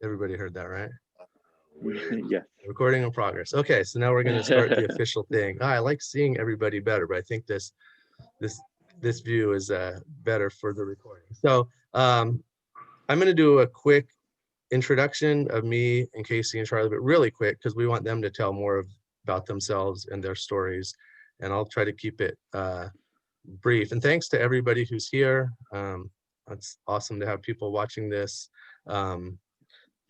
Everybody heard that, right? Yes. Recording in progress. Okay, so now we're going to start the official thing. I like seeing everybody better, but I think this this view is better for the recording. So I'm going to do a quick introduction of me and Casey and Charlie, but really quick because we want them to tell more about themselves and their stories, and I'll try to keep it brief. And thanks to everybody who's here. It's awesome to have people watching this.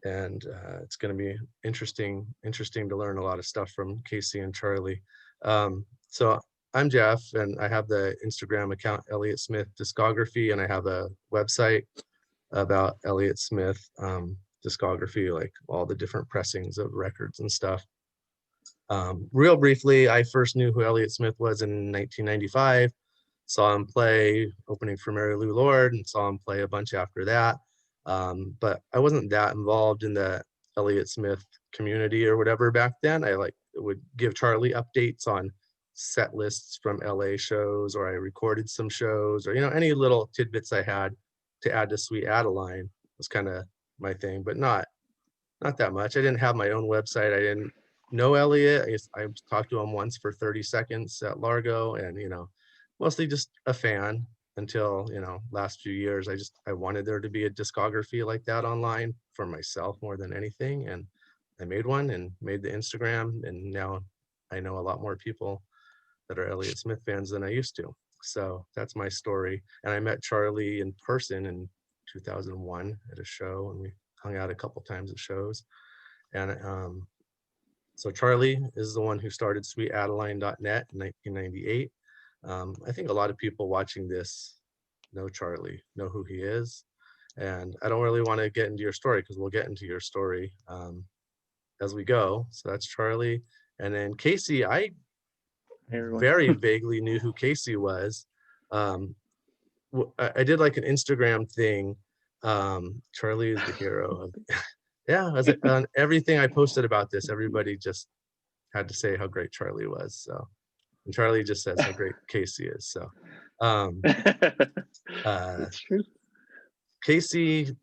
And it's going to be interesting to learn a lot of stuff from Casey and Charlie. So I'm Jeff, and I have the Instagram account Elliott Smith Discography, and I have a website about Elliott Smith discography, like all the different pressings of records and stuff. Real briefly, I first knew who Elliott Smith was in 1995. Saw him play opening for Mary Lou Lord, and saw him play a bunch after that. But I wasn't that involved in the Elliott Smith community or whatever back then. I would give Charlie updates on set lists from LA shows, or I recorded some shows, or any little tidbits I had to add to Sweet Adeline was kind of my thing, but not that much. I didn't have my own website. I didn't know Elliott. I talked to him once for 30 seconds at Largo, and mostly just a fan until last few years. I wanted there to be a discography like that online for myself more than anything, and I made one and made the Instagram, and now I know a lot more people that are Elliott Smith fans than I used to. So that's my story. And I met Charlie in person in 2001 at a show, and we hung out a couple times at shows. And so Charlie is the one who started sweetadeline.net in 1998. I think a lot of people watching this know Charlie, know who he is. And I don't really want to get into your story because we'll get into your story as we go. So that's Charlie. And then Casey, I very vaguely knew who Casey was. I did like an Instagram thing. Charlie is the hero of, yeah, I was like, on everything I posted about this, everybody just had to say how great Charlie was. So, and Charlie just says how great Casey is. So, That's true. Casey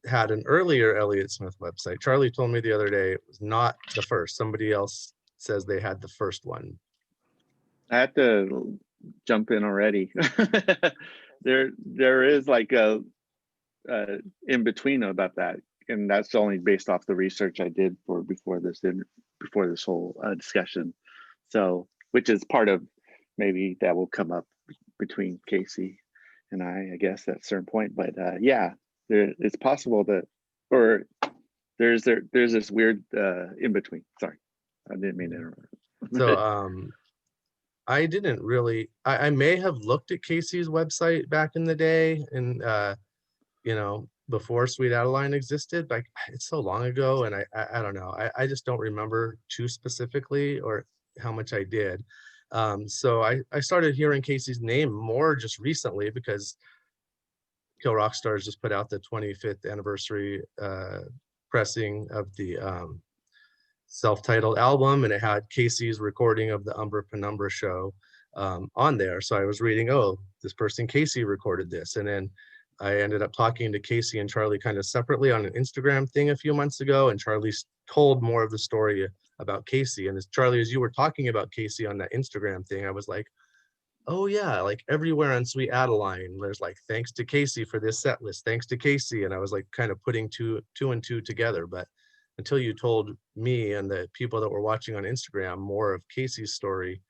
had an earlier Elliott Smith website. Charlie told me the other day it was not the first. Somebody else says they had the first one. I have to jump in already. There is like a in between about that, and that's only based off the research I did before this whole discussion. So, which is part of maybe that will come up between Casey and I guess at a certain point. But yeah, it's possible that, or there's this weird in between. Sorry, I didn't mean to interrupt. So I didn't really, I may have looked at Casey's website back in the day, and before Sweet Adeline existed, but it's so long ago, and I don't know. I just don't remember too specifically or how much I did. So I started hearing Casey's name more just recently because Kill Rock Stars just put out the 25th anniversary pressing of the self-titled album, and it had Casey's recording of the Umbra Penumbra show on there. So I was reading, oh, this person Casey recorded this, and then I ended up talking to Casey and Charlie kind of separately on an Instagram thing a few months ago, and Charlie told more of the story about Casey. And as Charlie, as you were talking about Casey on that Instagram thing, I was like, oh yeah, like everywhere on Sweet Adeline, there's like, thanks to Casey for this set list, thanks to Casey. And I was like kind of putting two and two together. But until you told me and the people that were watching on Instagram more of Casey's story,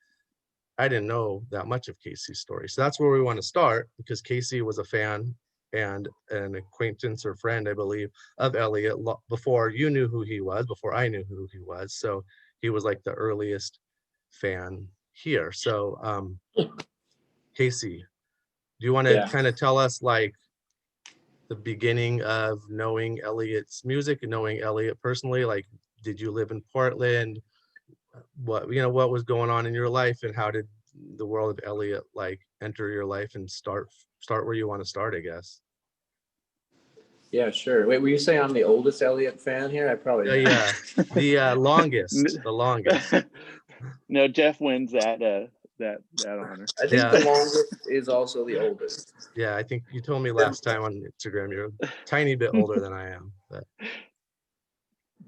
I didn't know that much of Casey's story. So that's where we want to start, because Casey was a fan and an acquaintance or friend, I believe, of Elliott before you knew who he was, before I knew who he was. So he was like the earliest fan here. So Casey, do you want to kind of tell us like the beginning of knowing Elliott's music and knowing Elliott personally? Like, did you live in Portland? What was going on in your life, and how did the world of Elliott like enter your life and start where you want to start, I guess? Yeah, sure. Wait, were you saying I'm the oldest Elliott fan here? I probably am. Yeah, the longest. No, Jeff wins that honor. I think the longest is also the oldest. Yeah, I think you told me last time on Instagram you're a tiny bit older than I am. But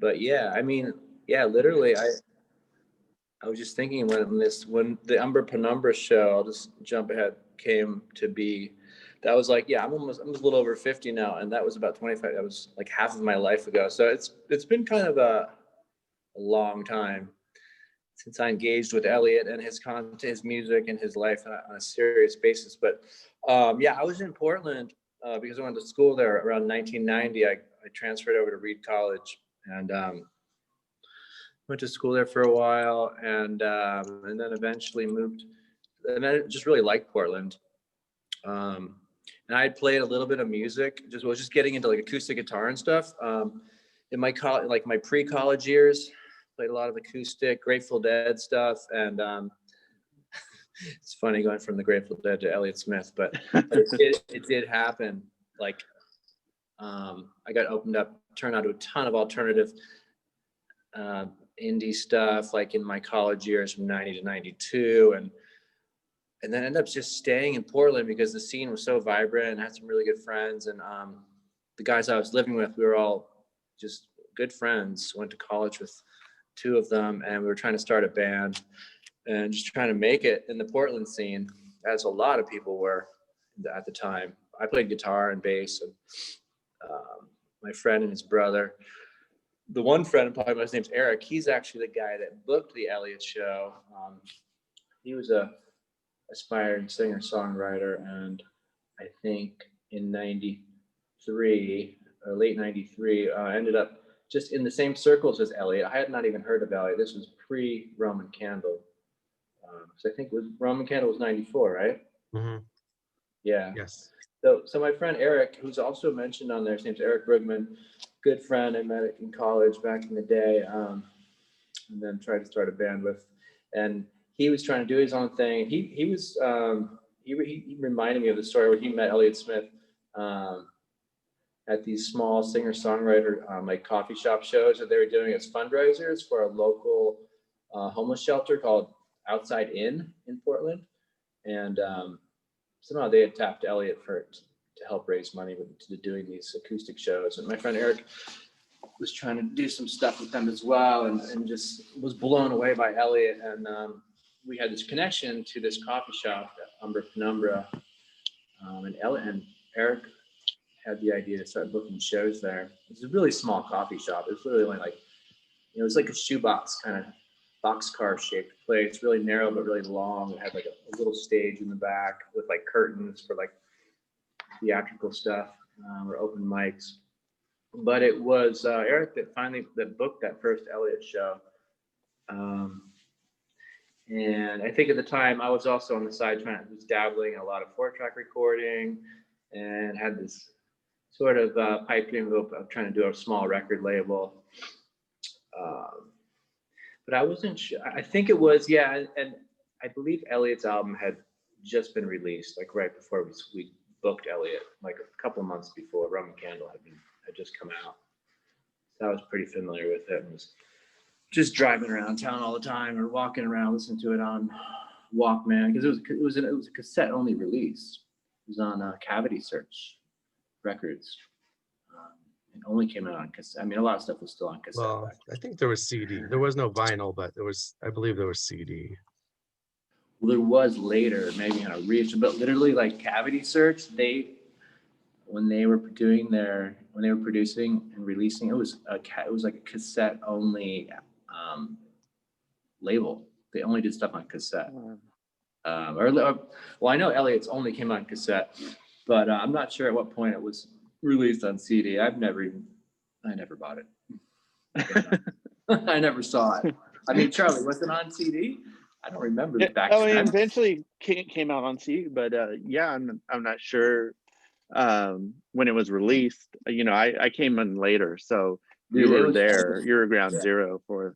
But yeah, I mean, yeah, literally, I was just thinking when the Umber Penumbra show, I'll just jump ahead, came to be, that was like, yeah, I'm a little over 50 now, and that was about 25. That was like half of my life ago. So it's been kind of a long time since I engaged with Elliott and his content, his music, and his life on a serious basis. But yeah, I was in Portland because I went to school there around 1990. I transferred over to Reed College and went to school there for a while, and then eventually moved. And I just really liked Portland. And I had played a little bit of music, was just getting into like acoustic guitar and stuff. In my like my pre-college years, played a lot of acoustic, Grateful Dead stuff, and it's funny going from the Grateful Dead to Elliott Smith, but it did happen. Like I got opened up, turned on to a ton of alternative indie stuff, like in my college years from 90 to 92, and then ended up just staying in Portland because the scene was so vibrant, and I had some really good friends. And the guys I was living with, we were all just good friends. Went to college with two of them, and we were trying to start a band and just trying to make it in the Portland scene, as a lot of people were at the time. I played guitar and bass, and my friend and his brother, the one friend, probably his name's Eric, he's actually the guy that booked the Elliott show. He was a aspiring singer-songwriter, and I think in 93 or late 93 ended up just in the same circles as Elliott. I had not even heard of Elliott. This was pre-Roman Candle. So I think Roman Candle was 94, right? Mm-hmm. Yeah. Yes. So my friend Eric, who's also mentioned on there, his name's Eric Brugman, good friend. I met in college back in the day, and then tried to start a band with. And he was trying to do his own thing. He reminded me of the story where he met Elliott Smith at these small singer-songwriter like coffee shop shows that they were doing as fundraisers for a local homeless shelter called Outside Inn in Portland. And somehow they had tapped Elliott to help raise money to doing these acoustic shows. And my friend Eric was trying to do some stuff with them as well, and just was blown away by Elliott. And we had this connection to this coffee shop, Umber Penumbra, and Eric had the idea to start booking shows there. It's a really small coffee shop. It's literally only like, it was like a shoebox kind of boxcar shaped place, really narrow but really long. It had like a little stage in the back with like curtains for like theatrical stuff or open mics. But it was Eric that booked that first Elliott show. And I think at the time I was also on the side was dabbling in a lot of 4-track recording, and had this sort of pipe dream of trying to do a small record label. But I wasn't sure. I think it was, yeah. And I believe Elliott's album had just been released, like right before we booked Elliott, like a couple of months before Roman Candle had just come out. So I was pretty familiar with it and was just driving around town all the time or walking around listening to it on Walkman, because it was a cassette only release. It was on Cavity Search Records. It only came out on cassette. I mean, a lot of stuff was still on cassette. Well, I think there was CD. There was no vinyl, but I believe there was CD. Well, there was later, maybe on a reach, but literally like Cavity Search, when they were producing and releasing, it was like a cassette only label. They only did stuff on cassette. Well, I know Elliott's only came out on cassette, but I'm not sure at what point it was released on CD. I never bought it. I never saw it. I mean, Charlie, was it on CD? I don't remember back then. It eventually came out on CD, but yeah, I'm not sure when it was released. You know, I came in later, so you were there. You were ground zero for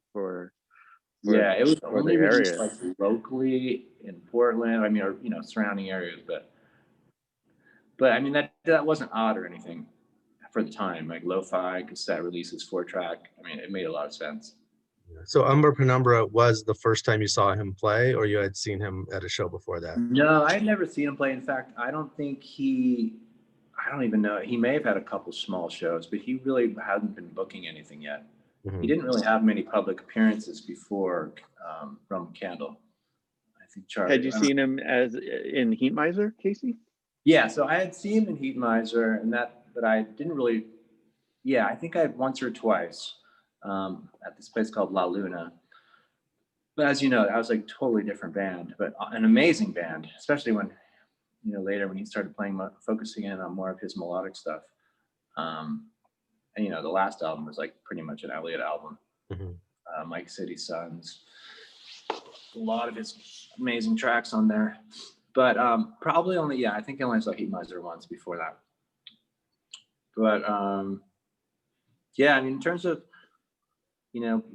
yeah, it was only released area. like locally in Portland. I mean, or surrounding areas, but I mean that wasn't odd or anything for the time. Like lo-fi cassette releases, 4-track. I mean, it made a lot of sense. So Umber Penumbra was the first time you saw him play, or you had seen him at a show before that? No, I had never seen him play. In fact, I don't even know. He may have had a couple small shows, but he really hadn't been booking anything yet. He didn't really have many public appearances before Roman Candle. I think Charlie. Had you seen him as in Heat Miser, Casey? Yeah, so I had seen him in Heat Miser, and but I didn't really. Yeah, I think I had once or twice at this place called La Luna. But as you know, that was like a totally different band, but an amazing band, especially when, later when he started focusing in on more of his melodic stuff. And, the last album was like pretty much an Elliott album. Mike City Sons, a lot of his amazing tracks on there. But probably only, I think I only saw Heat Miser once before that. But yeah, I mean, in terms of,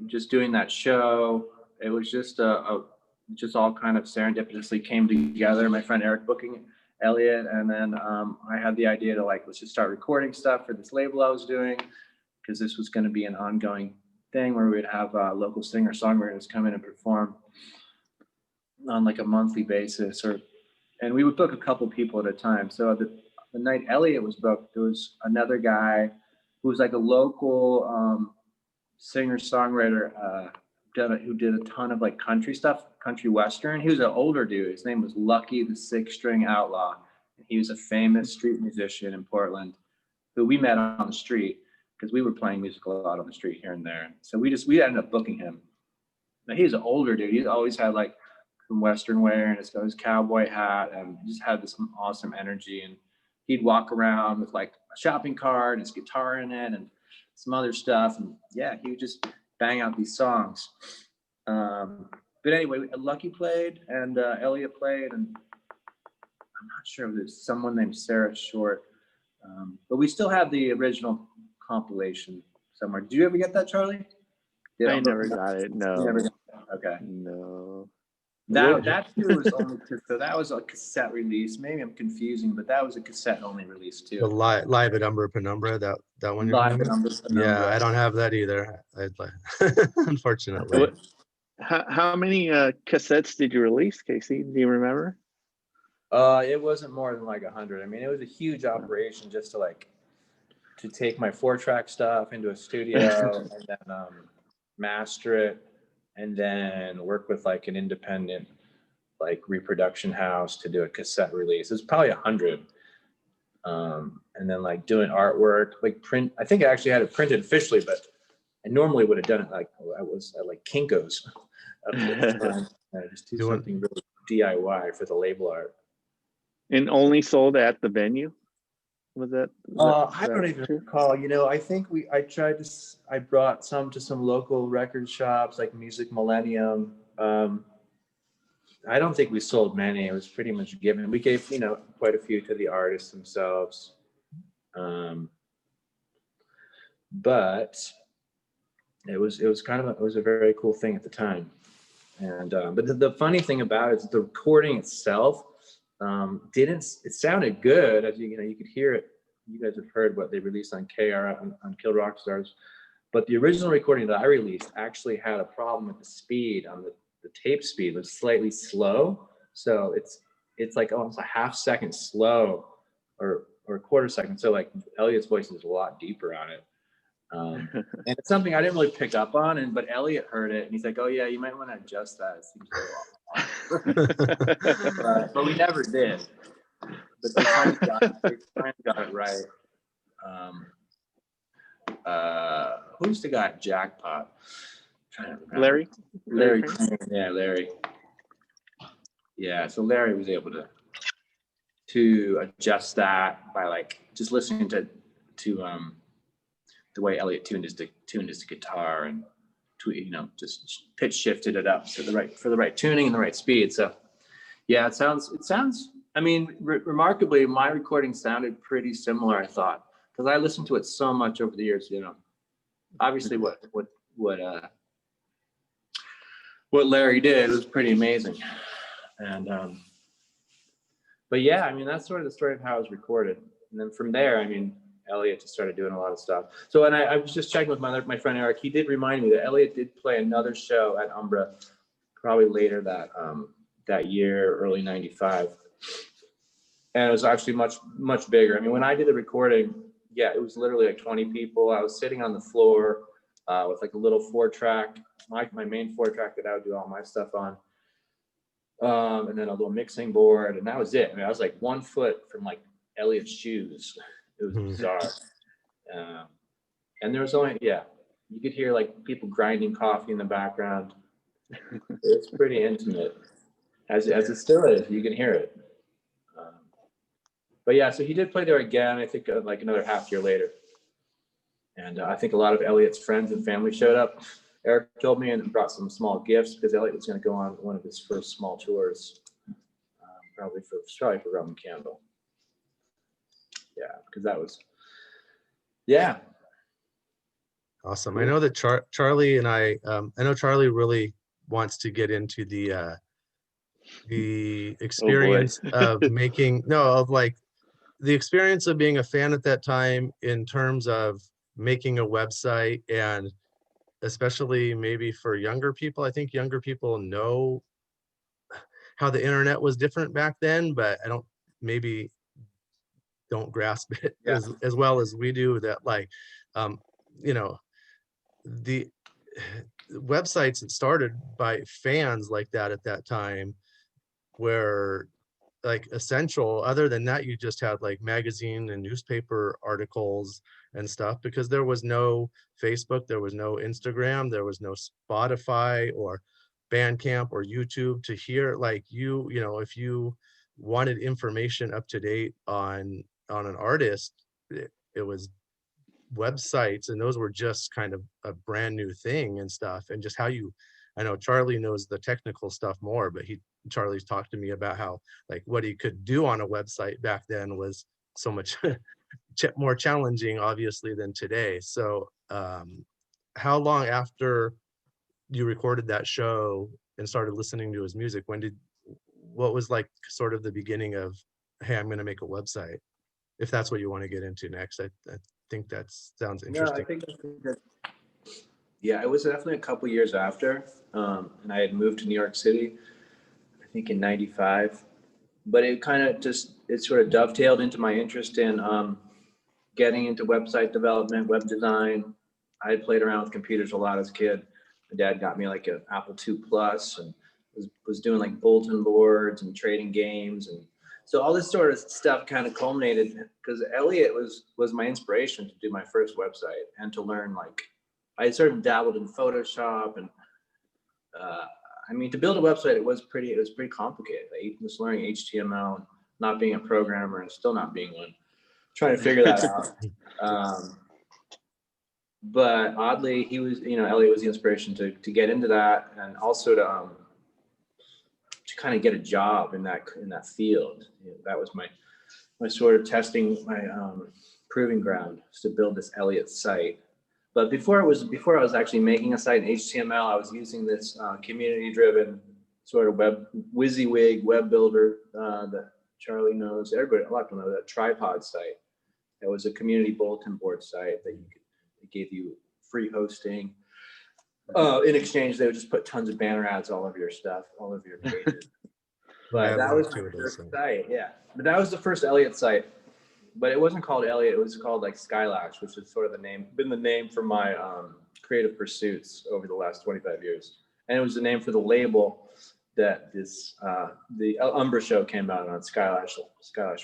just doing that show, it was just just all kind of serendipitously came together. My friend Eric booking Elliott, and then I had the idea to let's just start recording stuff for this label I was doing, because this was going to be an ongoing thing where we'd have local singer-songwriters come in and perform on like a monthly basis, and we would book a couple people at a time. So the night Elliott was booked, there was another guy who was like a local singer-songwriter who did a ton of like country stuff, country western. He was an older dude. His name was Lucky the Six String Outlaw. He was a famous street musician in Portland who we met on the street because we were playing music a lot on the street here and there. So we ended up booking him. Now, he was an older dude. He always had like some western wear and his cowboy hat, and just had this awesome energy. And he'd walk around with like a shopping cart and his guitar in it and some other stuff. And yeah, he would just bang out these songs. But anyway, Lucky played and Elliott played, and I'm not sure if there's someone named Sarah Short, but we still have the original compilation somewhere. Did you ever get that, Charlie? I never got it. No. You never got it? Okay. No. That too was only so that was a cassette release. Maybe I'm confusing, but that was a cassette only release too. The live at Umbra Penumbra, that one. Live at Umbra Penumbra. Yeah, I don't have that either. Unfortunately. How many cassettes did you release, Casey? Do you remember? It wasn't more than like 100. I mean, it was a huge operation just to take my 4-track stuff into a studio and then master it, and then work with like an independent like reproduction house to do a cassette release. It was probably 100. And then like doing artwork, like print. I think I actually had it printed officially, but I normally would have done it like I was at like Kinko's. Just do something really DIY for the label art. And only sold at the venue? Was that? I don't even recall. I think I brought some to some local record shops like Music Millennium. I don't think we sold many. It was pretty much given. We gave, quite a few to the artists themselves. But it was a very cool thing at the time. And but the funny thing about it is the recording itself it sounded good, as you could hear it. You guys have heard what they released on KR on Kill Rock Stars, but the original recording that I released actually had a problem with the speed on the tape speed. It was slightly slow, so it's like almost a half second slow or a quarter second. So like Elliott's voice is a lot deeper on it. And it's something I didn't really pick up on, but Elliott heard it and he's like, "Oh yeah, you might want to adjust that. It seems a little off." But we never did. But they finally got it right. Who's the guy at Jackpot? Larry? Larry. Yeah, Larry. Yeah, so Larry was able to adjust that by like just listening to the way Elliott tuned his guitar and just pitch shifted it up for the right tuning and the right speed. So yeah, it sounds. I mean, remarkably, my recording sounded pretty similar, I thought, because I listened to it so much over the years. Obviously, what Larry did was pretty amazing, and but yeah, I mean, that's sort of the story of how it was recorded. And then from there, I mean, Elliott just started doing a lot of stuff. So, and I was just checking with my friend Eric. He did remind me that Elliott did play another show at Umbra, probably later that year, early '95. And it was actually much, much bigger. I mean, when I did the recording, yeah, it was literally like 20 people. I was sitting on the floor. with like a little 4-track, my main 4-track that I would do all my stuff on. And then a little mixing board, and that was it. I mean, I was like 1 foot from like Elliott's shoes. It was bizarre. And there was only, you could hear like people grinding coffee in the background. It's pretty intimate, as it still is. You can hear it. But yeah, so he did play there again, I think like another half year later. And I think a lot of Elliott's friends and family showed up. Eric told me, and brought some small gifts because Elliott was going to go on one of his first small tours, probably for Roman Candle. Yeah, because that was, Awesome. Cool. I know that Charlie and I know Charlie really wants to get into the experience of making, of like the experience of being a fan at that time in terms of making a website, and especially maybe for younger people. I think younger people know how the internet was different back then, but I don't grasp it as well as we do, that like, the websites that started by fans like that at that time were like essential. Other than that, you just had like magazine and newspaper articles and stuff, because there was no Facebook, there was no Instagram, there was no Spotify or Bandcamp or YouTube to hear. Like if you wanted information up to date on an artist, it was websites, and those were just kind of a brand new thing and stuff. And just how I know Charlie knows the technical stuff more, but Charlie's talked to me about how like what he could do on a website back then was so much more challenging, obviously, than today. So how long after you recorded that show and started listening to his music, what was like sort of the beginning of, hey, I'm going to make a website, if that's what you want to get into next? I think that sounds interesting. No, I think that, it was definitely a couple years after, and I had moved to New York City, I think in '95. But it kind of it sort of dovetailed into my interest in getting into website development, web design. I had played around with computers a lot as a kid. My dad got me like an Apple II Plus, and was doing like bulletin boards and trading games, and so all this sort of stuff kind of culminated because Elliott was my inspiration to do my first website and to learn, like, I sort of dabbled in Photoshop, and I mean, to build a website, it was pretty complicated. I was learning HTML, not being a programmer and still not being one, trying to figure that out. But oddly, he was, Elliott was the inspiration to get into that, and also to kind of get a job in that field. That was my sort of testing, my proving ground, was to build this Elliott site. But before I was actually making a site in HTML, I was using this community-driven sort of WYSIWYG web builder that Charlie knows. Everybody, a lot of people know that Tripod site. It was a community bulletin board site that it gave you free hosting. In exchange, they would just put tons of banner ads all over your stuff, all over your pages. But that was my first site, But that was the first Elliott site. But it wasn't called Elliott. It was called like Skylash, which is sort of been the name for my creative pursuits over the last 25 years. And it was the name for the label that the Umbra show came out on, Skylash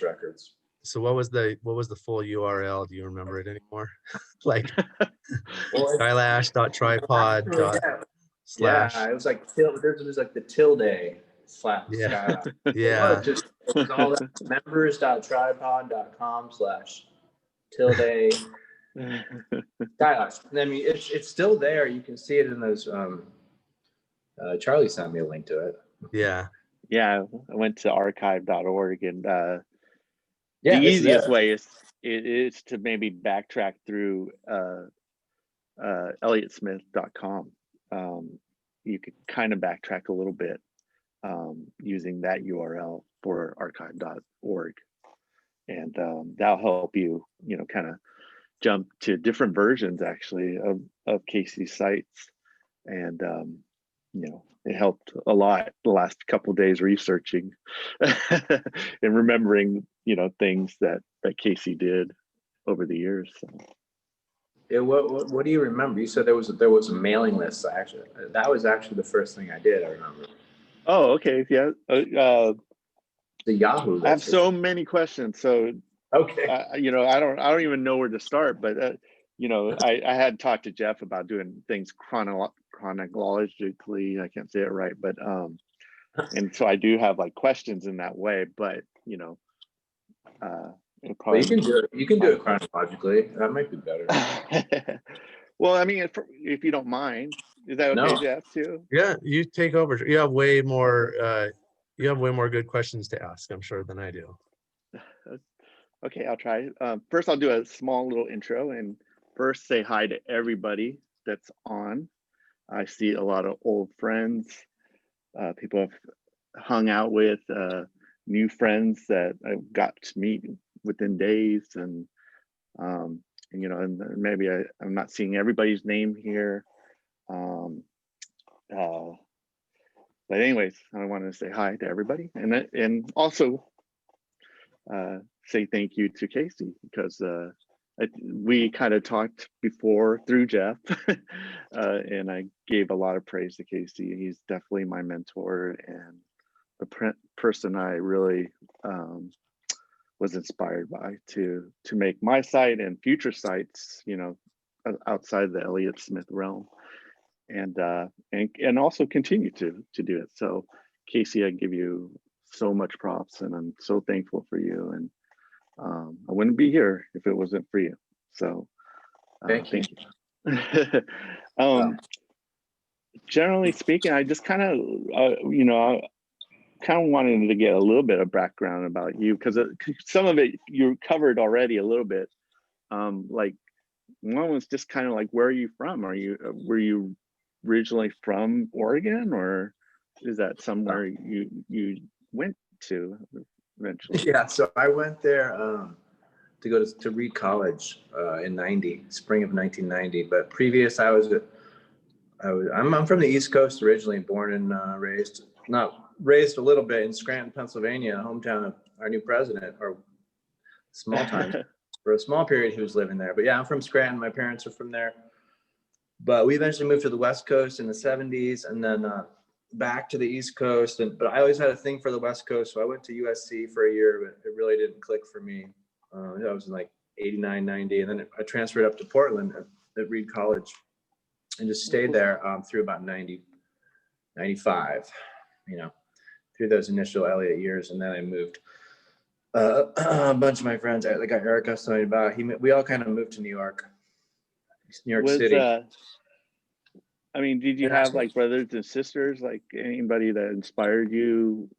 Records. So what was the full URL? Do you remember it anymore? Like skylash.tripod. Yeah, it was like the tilde / Yeah. Skylash. Yeah. It was all that members.tripod.com / tilde Skylash. And I mean, it's still there. You can see it in those. Charlie sent me a link to it. Yeah. Yeah, I went to archive.org, and the easiest way is to maybe backtrack through elliotsmith.com. You could kind of backtrack a little bit using that URL for archive.org, and that'll help you, kind of jump to different versions actually of Casey's sites, and it helped a lot the last couple of days researching and remembering things that Casey did over the years. So. Yeah, what do you remember? You said there was a mailing list. Actually, that was actually the first thing I did. I remember Oh, okay, yeah. the Yahoo I have list. so many questions, so Okay. I don't even know where to start. But I had talked to Jeff about doing things chronologically. I can't say it right, but and so I do have like questions in that way. But it Well, you probably can do it. You can do it chronologically. That might be better. well, I mean, if you don't mind, is that okay, No. Jeff, too? Yeah, you take over. You have way more good questions to ask, I'm sure, than I do. Okay, I'll try. First, I'll do a small little intro and first say hi to everybody that's on. I see a lot of old friends, people I've hung out with, new friends that I've got to meet within days, and and maybe I'm not seeing everybody's name here. But anyways, I wanted to say hi to everybody, and also say thank you to Casey, because we kind of talked before through Jeff, and I gave a lot of praise to Casey. He's definitely my mentor and the person I really was inspired by to make my site and future sites, outside the Elliott Smith realm, and also continue to do it. So Casey, I give you so much props, and I'm so thankful for you, and I wouldn't be here if it wasn't for you. So Thank you. Wow. Generally speaking, I just kind of wanted to get a little bit of background about you, because some of it you covered already a little bit. Like one was just kind of like, where are you from? Were you originally from Oregon, or is that somewhere you went to eventually? Yeah, so I went there to go to Reed College in spring of 1990. But previous, I'm from the East Coast originally, born and raised, not raised a little bit in Scranton, Pennsylvania, hometown of our new president, or small time. For a small period, he was living there. But yeah, I'm from Scranton. My parents are from there. But we eventually moved to the West Coast in the 70s, and then back to the East Coast. But I always had a thing for the West Coast. So I went to USC for a year, but it really didn't click for me. That was in like 89, 90. And then I transferred up to Portland at Reed College and just stayed there through about 90, 95, through those initial Elliott years. And then I moved. A bunch of my friends, like Eric was telling me about, we all kind of moved to New York City. I mean, did you have like brothers and sisters, like anybody that inspired you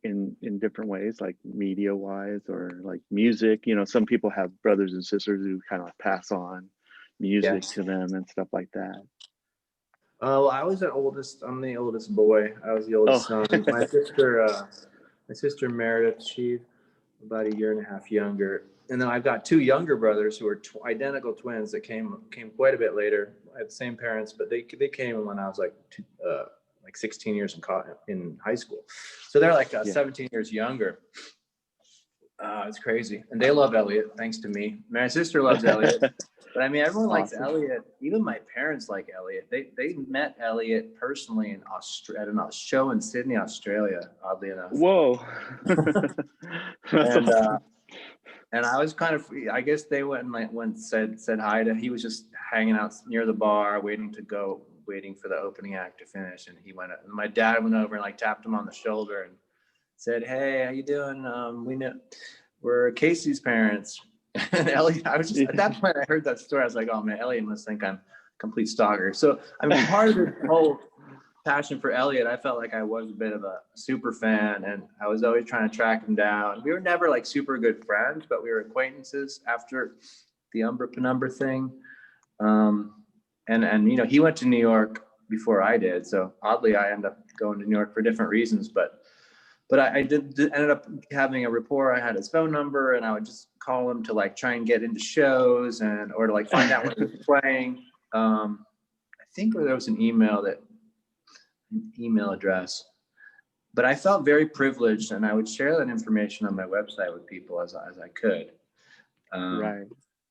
in different ways, like media wise or like music? Some people have brothers and sisters who kind of like pass on music to them and stuff like that. Well, I was I'm the oldest boy. I was the oldest son. My sister Meredith, she's about a year and a half younger. And then I've got two younger brothers who are identical twins that came quite a bit later. I had the same parents, but they came when I was like 16 years in high school. So they're like 17 years younger. It's crazy. And they love Elliott, thanks to me. My sister loves Elliott. But I mean, everyone likes Elliott. Even my parents like Elliott. They met Elliott personally at a show in Sydney, Australia, oddly enough. Whoa. And I was kind of, I guess they went and said hi to, he was just hanging out near the bar, waiting for the opening act to finish. And my dad went over and like tapped him on the shoulder and said, "Hey, how you doing? We're Casey's parents." And Elliott, I was just, at that point I heard that story. I was like, oh man, Elliott must think I'm a complete stalker. So I mean, part of the whole passion for Elliott, I felt like I was a bit of a super fan, and I was always trying to track him down. We were never like super good friends, but we were acquaintances after the Umbra Penumbra thing. And he went to New York before I did. So oddly, I ended up going to New York for different reasons, but I ended up having a rapport. I had his phone number, and I would just call him to like try and get into shows or to like find out what he was playing. I think there was an email address, but I felt very privileged, and I would share that information on my website with people as I could. Right.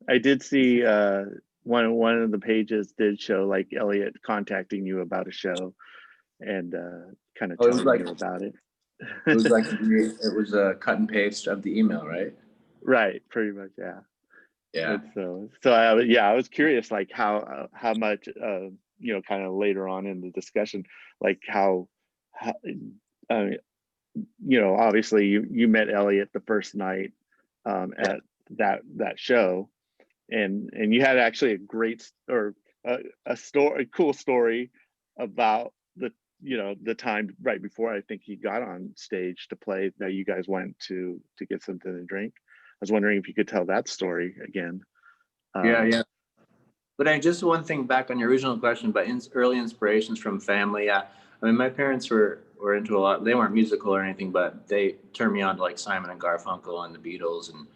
I did see one of the pages did show like Elliott contacting you about a show and kind of Oh, it was telling like you about it. it was a cut and paste of the email, right? Right, pretty much, yeah. Yeah. And so I was curious, like how much, kind of later on in the discussion, like how uh, obviously you met Elliott the first night Yeah. at that show, and you had actually a great or a cool story about the time right before I think he got on stage to play that you guys went to get something to drink. I was wondering if you could tell that story again. Yeah, yeah. But just one thing back on your original question, but early inspirations from family. Yeah, I mean, my parents were into a lot. They weren't musical or anything, but they turned me on to like Simon and Garfunkel and the Beatles. And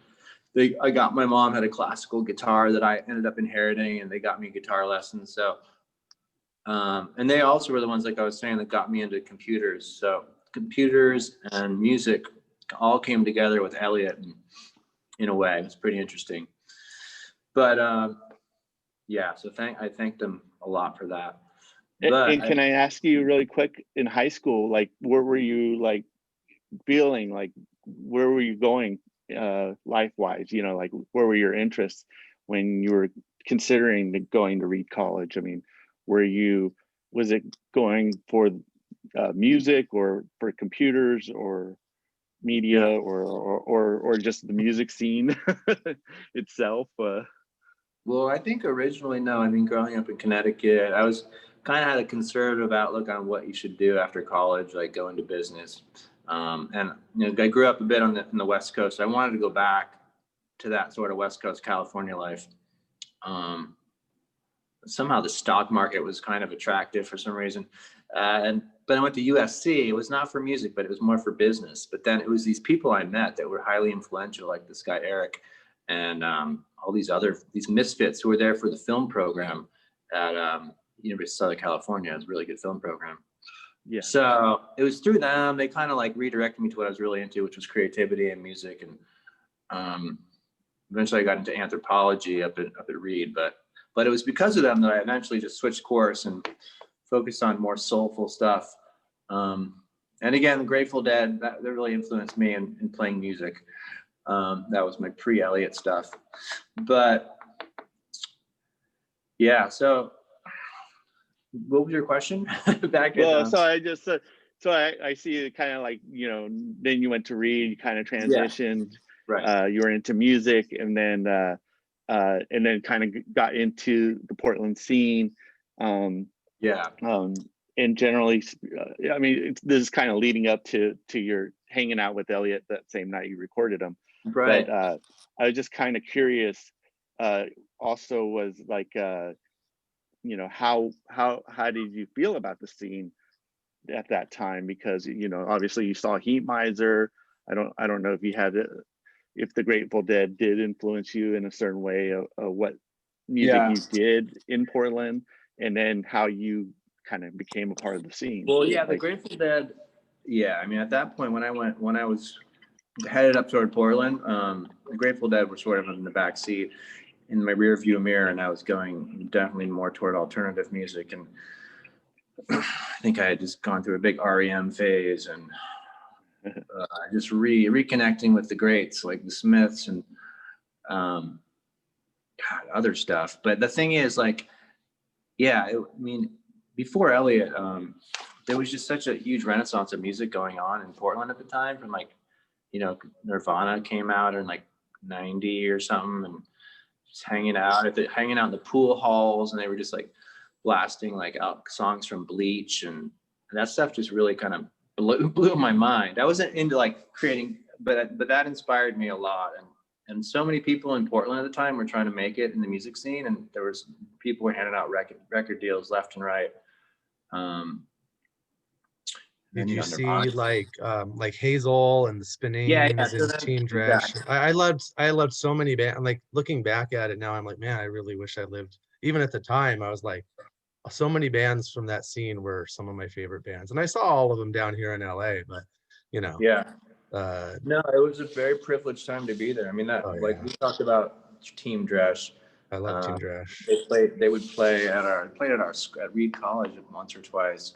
my mom had a classical guitar that I ended up inheriting, and they got me guitar lessons. So, and they also were the ones, like I was saying, that got me into computers. So computers and music all came together with Elliott in a way. It's pretty interesting. But yeah, so I thank them a lot for that. But And can I ask you really quick, in high school, like where were you like feeling, like where were you going life-wise, like where were your interests when you were considering going to Reed College? I mean, was it going for music or for computers or media yeah, or just the music scene itself? well, I think originally, no. I mean, growing up in Connecticut, I was kind of had a conservative outlook on what you should do after college, like go into business. And I grew up a bit on in the West Coast. I wanted to go back to that sort of West Coast California life. Somehow the stock market was kind of attractive for some reason. But I went to USC. It was not for music, but it was more for business. But then it was these people I met that were highly influential, like this guy Eric, and all these misfits who were there for the film program at University of Southern California. It was a really good film program. Yeah. So it was through them. They kind of like redirected me to what I was really into, which was creativity and music. And eventually I got into anthropology up at Reed, but it was because of them that I eventually just switched course and focused on more soulful stuff. And again, the Grateful Dead, that really influenced me in playing music. That was my pre-Elliott stuff. But yeah, so what was your question? So I just I see it kind of like, then you went to Reed, you kind of transitioned. Yeah, right. You were into music, and then kind of got into the Portland scene. Yeah. And generally, I mean, this is kind of leading up to your hanging out with Elliott that same night you recorded him. Right. But I was just kind of curious. Also, was like, how did you feel about the scene at that time? Because obviously you saw Heat Miser. I don't know if you had if the Grateful Dead did influence you in a certain way of what music you did in Portland, and then how you kind of became a part of the scene. Well, yeah, the Grateful Dead. Yeah, I mean, at that point when I was headed up toward Portland, the Grateful Dead were sort of in the back seat in my rear view mirror, and I was going definitely more toward alternative music. And I think I had just gone through a big REM phase, and just reconnecting with the greats like the Smiths and other stuff. But the thing is, like, yeah, I mean, before Elliott, there was just such a huge renaissance of music going on in Portland at the time. From like, Nirvana came out in like '90 or something, and just hanging out in the pool halls, and they were just like blasting like out songs from Bleach, and that stuff just really kind of blew my mind. I wasn't into like creating, but that inspired me a lot. And so many people in Portland at the time were trying to make it in the music scene, and there was people were handing out record deals left and right. Did you see like Hazel and the Spinnings and Team Dresch? Exactly. I loved so many bands. I'm like, looking back at it now, I'm like, man, I really wish I lived. Even at the time, I was like, so many bands from that scene were some of my favorite bands, and I saw all of them down here in LA. But yeah, no, it was a very privileged time to be there. I mean, we talked about Team Dresch. I love Team Drash. They would play at Reed College once or twice.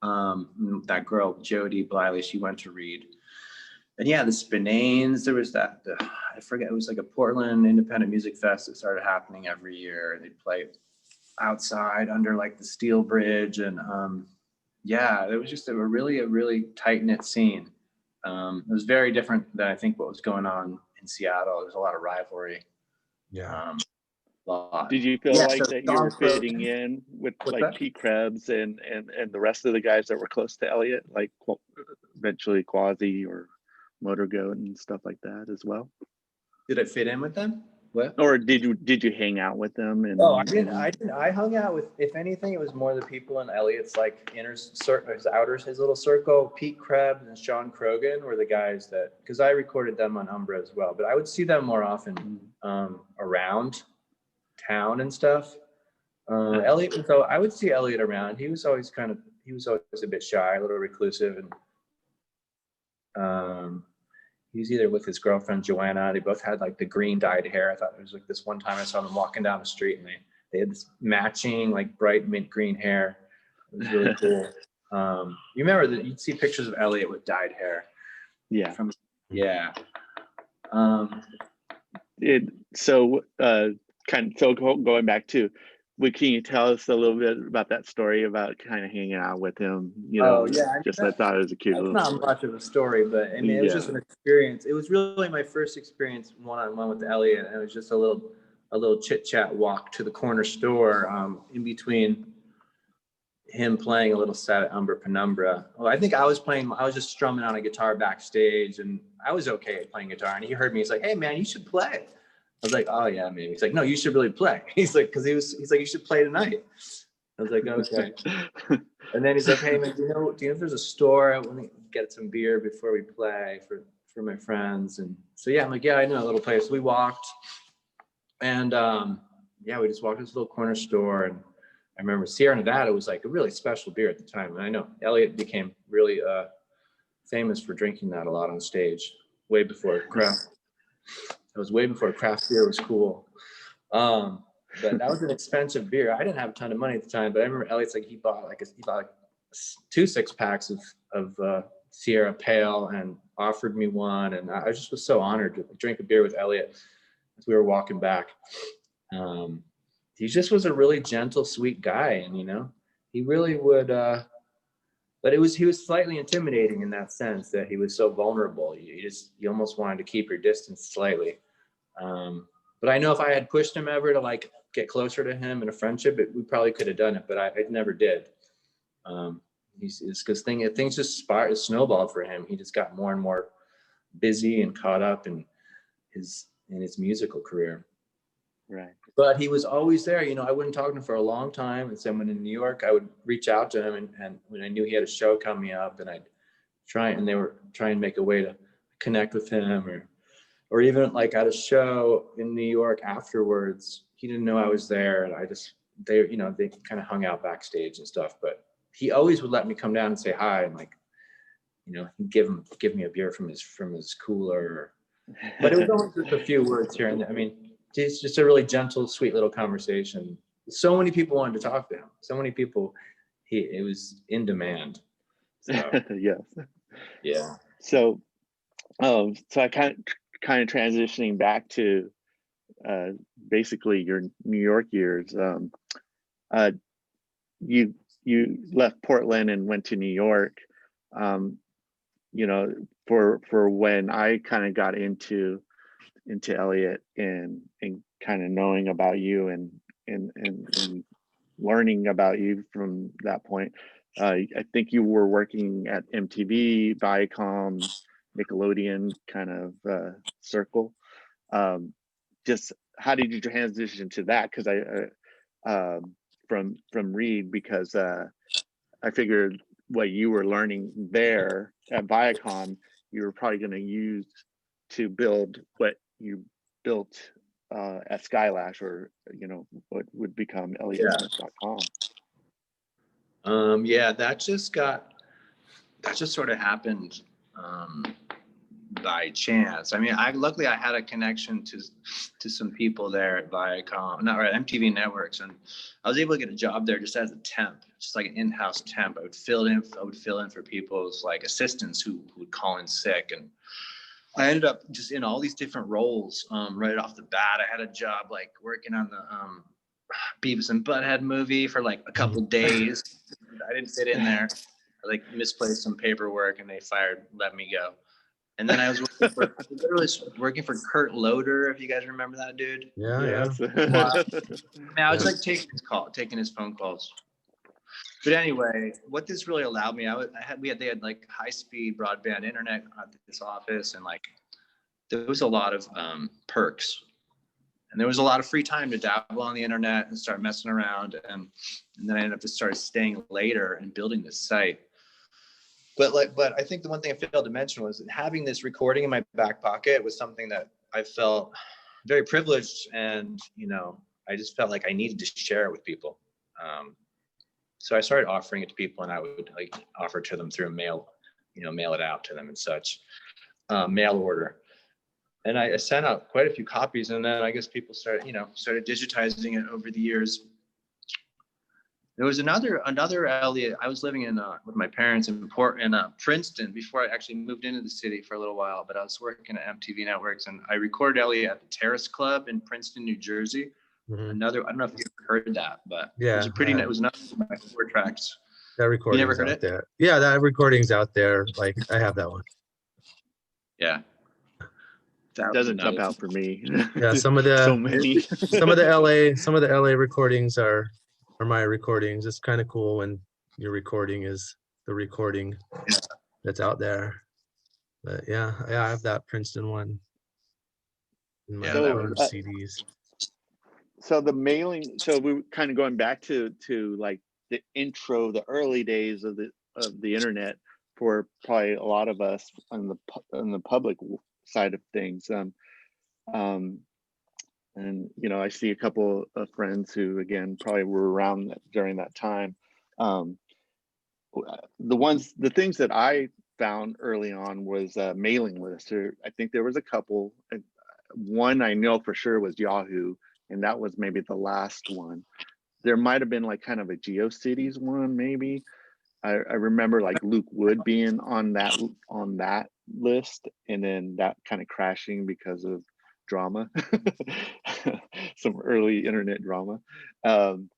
That girl Jody Bliley, she went to Reed. And yeah, the Spinanes, there was I forget, it was like a Portland Independent Music Fest that started happening every year. They'd play outside under like the Steel Bridge. And yeah, it was just a really tight-knit scene. It was very different than I think what was going on in Seattle. There was a lot of rivalry. Yeah. Did you feel like that you were fitting in with like Pete Krebs and the rest of the guys that were close to Elliott, like eventually Quasi or Motor Goat and stuff like that as well? Did I fit in with them? What? Or did you hang out with them? And I didn't. I hung out with, if anything, it was more the people in Elliott's like inner circle, his little circle. Pete Krebs and Sean Krogan were the guys that, because I recorded them on Umbra as well, but I would see them more often around town and stuff. Elliott, so I would see Elliott around. He was always a bit shy, a little reclusive, and he was either with his girlfriend Joanna. They both had like the green dyed hair. I thought there was like this one time I saw them walking down the street and they had this matching like bright mint green hair. It was really cool. You remember that you'd see pictures of Elliott with dyed hair. Yeah. Going back to, can you tell us a little bit about that story about kind of hanging out with him? You know, I thought it was a cute little not story. much of a story, but I mean, it was just an experience. It was really my first experience one-on-one with Elliott, and it was just a little chit-chat walk to the corner store in between him playing a little set at Umbra Penumbra. Well, I think I was just strumming on a guitar backstage, and I was okay at playing guitar, and he heard me. He's like, "Hey man, you should play." I was like, "Oh yeah, maybe." He's like, "No, you should really play." He's like, he's like, "You should play tonight." I was like, "Okay." And then he's like, "Hey man, do you know if there's a store? I want to get some beer before we play for my friends." And so yeah, I'm like, "Yeah, I know a little place." We walked, and we just walked to this little corner store, and I remember Sierra Nevada was like a really special beer at the time, and I know Elliott became really famous for drinking that a lot on stage, way before craft. It was way before craft beer was cool. But that was an expensive beer. I didn't have a ton of money at the time, but I remember Elliott's like he bought 2 6-packs of Sierra Pale and offered me one, and I just was so honored to drink a beer with Elliott as we were walking back. He just was a really gentle, sweet guy, and he really would. But he was slightly intimidating in that sense that he was so vulnerable. You almost wanted to keep your distance slightly. But I know if I had pushed him ever to like get closer to him in a friendship, we probably could have done it, but I never did. It's because things just snowballed for him. He just got more and more busy and caught up in his musical career. Right. But he was always there. I wouldn't talk to him for a long time. And so when in New York, I would reach out to him, and when I knew he had a show coming up, and I'd try and make a way to connect with him, or even like at a show in New York afterwards, he didn't know I was there, and they kind of hung out backstage and stuff. But he always would let me come down and say hi, and like, give me a beer from his cooler. But it was always just a few words here and there. I mean, it's just a really gentle, sweet little conversation. So many people wanted to talk to him. So many people, it was in demand. So, yes. Yeah. So I kind of transitioning back to basically your New York years. You left Portland and went to New York. For when I kind of got into Elliott and kind of knowing about you and learning about you from that point. I think you were working at MTV, Viacom, Nickelodeon kind of circle. Just how did you transition to that? Because from Reed, because I figured what you were learning there at Viacom, you were probably going to use to build what you built at Skylash, or what would become ElliottSmith.com. That just sort of happened by chance. I mean, luckily I had a connection to some people there at Viacom, not right, MTV Networks, and I was able to get a job there just as a temp, just like an in-house temp. I would fill in for people's like assistants who would call in sick, and I ended up just in all these different roles right off the bat. I had a job like working on the Beavis and Butthead movie for like a couple days. I didn't fit in there. I like misplaced some paperwork and they let me go. And then I was working for Kurt Loder, if you guys remember that dude. Yeah, Yes. I was like taking his phone calls. But anyway, what this really allowed me, they had like high-speed broadband internet at this office, and like there was a lot of perks, and there was a lot of free time to dabble on the internet and start messing around, and then I ended up just started staying later and building this site. But I think the one thing I failed to mention was that having this recording in my back pocket was something that I felt very privileged, and I just felt like I needed to share it with people. So I started offering it to people, and I would like offer to them through mail, mail it out to them and such, mail order. And I sent out quite a few copies, and then I guess people started digitizing it over the years. There was another Elliott. I was living in with my parents in Princeton before I actually moved into the city for a little while. But I was working at MTV Networks, and I recorded Elliott at the Terrace Club in Princeton, New Jersey. Mm-hmm. I don't know if you've heard that, but yeah, it was another of my 4 tracks. That recording's you never heard out it? there. Yeah, that recording's out there. Like I have that one. Yeah. That doesn't jump out for me. Yeah, some of the so many. some of the LA recordings are my recordings. It's kind of cool when your recording is the recording that's out there. But yeah, I have that Princeton one in my CDs. So the mailing. So we were kind of going back to like the intro, the early days of the internet for probably a lot of us on the public side of things. And I see a couple of friends who again probably were around during that time. The things that I found early on was mailing lists. I think there was a couple. One I know for sure was Yahoo, and that was maybe the last one. There might have been like kind of a GeoCities one, maybe. I remember like Luke Wood being on that list, and then that kind of crashing because of drama, some early internet drama, and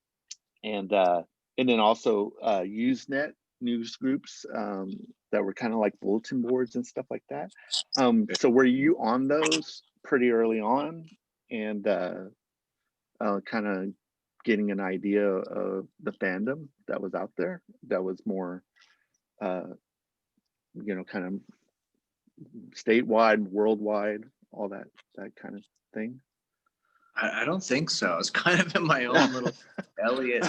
then also Usenet news groups that were kind of like bulletin boards and stuff like that. So were you on those pretty early on, and kind of getting an idea of the fandom that was out there that was more kind of statewide, worldwide, all that kind of thing? I don't think so. It's kind of in my own little Elliott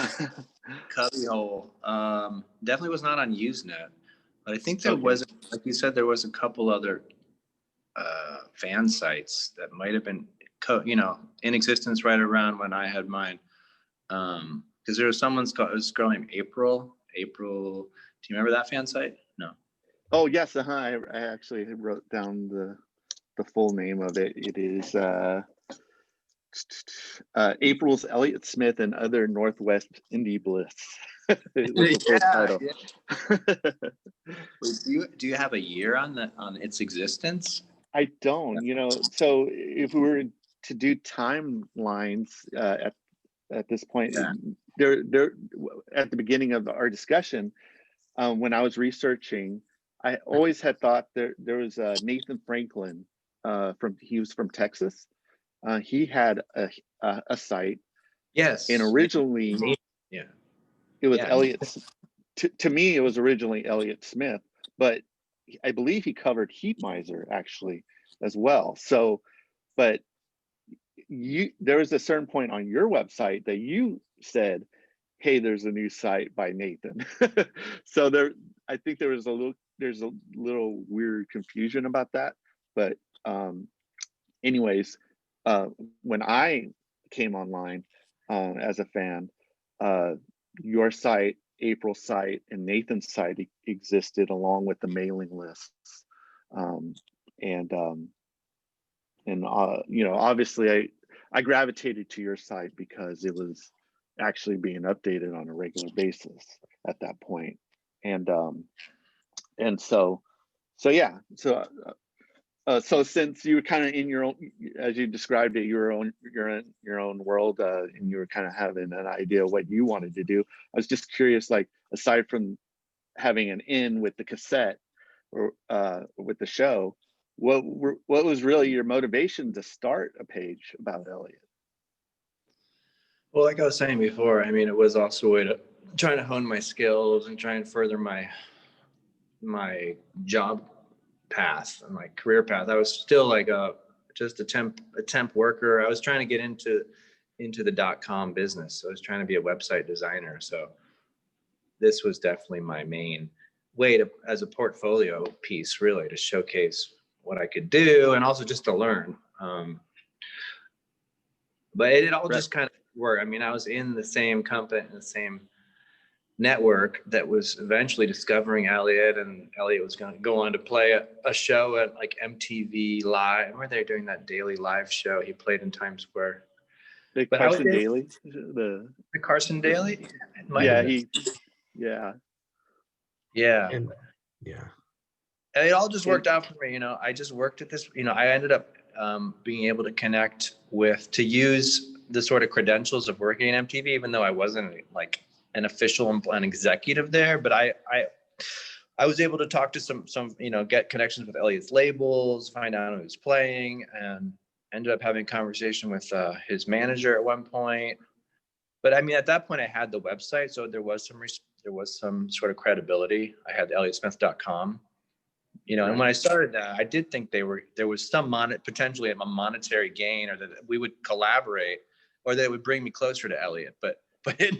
cubbyhole. Definitely was not on Usenet, but I think there was, like you said, there was a couple other fan sites that might have been in existence right around when I had mine. Because there was someone's girl named April. Do you remember that fan site? No. Oh yes, I actually wrote down the full name of it. It is April's Elliott Smith and Other Northwest Indie Bliss. It was the full title. Wait, do you have a year on its existence? I don't. So if we were to do timelines at this point, there at the beginning of our discussion, when I was researching, I always had thought there was Nathan Franklin he was from Texas. He had a site. Yes. And originally, it was Elliott. To me, it was originally Elliott Smith, but I believe he covered Heat Miser actually as well. So, but there was a certain point on your website that you said, hey, there's a new site by Nathan. So I think there's a little weird confusion about that. But anyways, when I came online as a fan, your site, April's site, and Nathan's site existed along with the mailing lists. and you know, obviously I gravitated to your site because it was actually being updated on a regular basis at that point. And so yeah, so since you were kind of in your own, as you described it, you're in your own world, and you were kind of having an idea of what you wanted to do. I was just curious, like, aside from having an in with the cassette or with the show, what was really your motivation to start a page about Elliott? Well, like I was saying before, I mean, it was also a way to try to hone my skills and try and further my job path and my career path. I was still like just a temp worker. I was trying to get into the .com business. So I was trying to be a website designer. So this was definitely my main way to, as a portfolio piece, really, to showcase what I could do and also just to learn. But it all just kind of worked. I mean, I was in the same company, the same network that was eventually discovering Elliott, and Elliott was going to go on to play a show at like MTV Live. Where they're doing that daily live show. He played in Times Square. The But Carson Daly, the Carson Daly. Yeah, And yeah. And it all just worked out for me. You know, I just worked at this. You know, I ended up being able to connect to use the sort of credentials of working at MTV, even though I wasn't like an official and executive there. But I was able to talk to some, you know, get connections with Elliott's labels, find out who was playing, and ended up having a conversation with his manager at one point. But I mean, at that point, I had the website, so there was some sort of credibility. I had ElliottSmith.com. You know, and when I started that, I did think there was some potentially a monetary gain, or that we would collaborate, or that it would bring me closer to Elliott. But it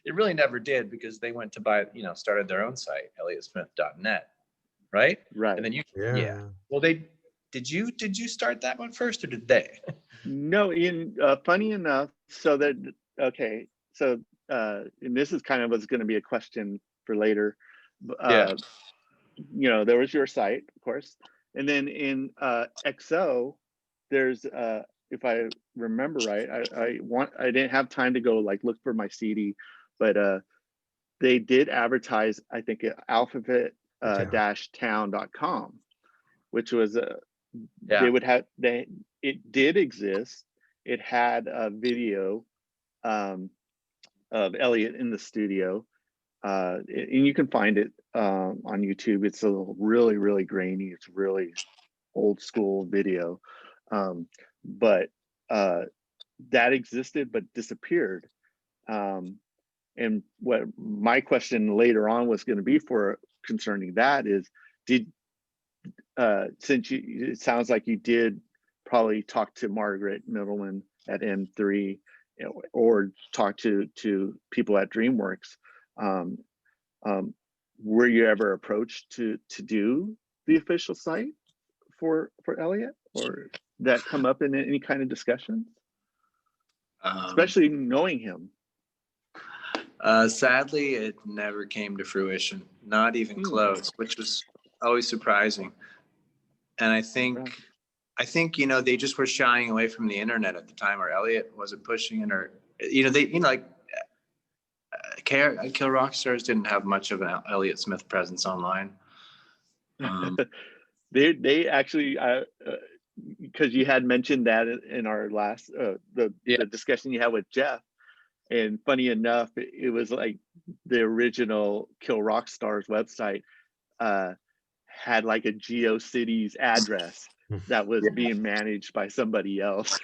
really never did, because they went to buy, you know, started their own site, ElliottSmith.net, right? right. And then Yeah. Well, did you start that one first, or did they? No, funny enough, so that okay, so and this is kind of was going to be a question for later. You know, there was your site, of course, and then in XO, there's if I remember right, I didn't have time to go like look for my CD, but they did advertise, I think, at alphabet town.com, which was they would have it did exist. It had a video of Elliott in the studio, and you can find it on YouTube. It's really, really grainy. It's really old school video, but that existed but disappeared. And what my question later on was going to be for concerning that is, since it sounds like you did probably talk to Margaret Middleman at M3, you know, or talk to people at DreamWorks, were you ever approached to do the official site for Elliott, or that come up in any kind of discussions, especially knowing him? Sadly, it never came to fruition, not even close, which was always surprising. And I think, you know, they just were shying away from the internet at the time, or Elliott wasn't pushing it, or, you know, like Kill Rock Stars didn't have much of an Elliott Smith presence online. They actually, because you had mentioned that in our last the discussion you had with Jeff, and funny enough, it was like the original Kill Rock Stars website had like a GeoCities address that was being managed by somebody else.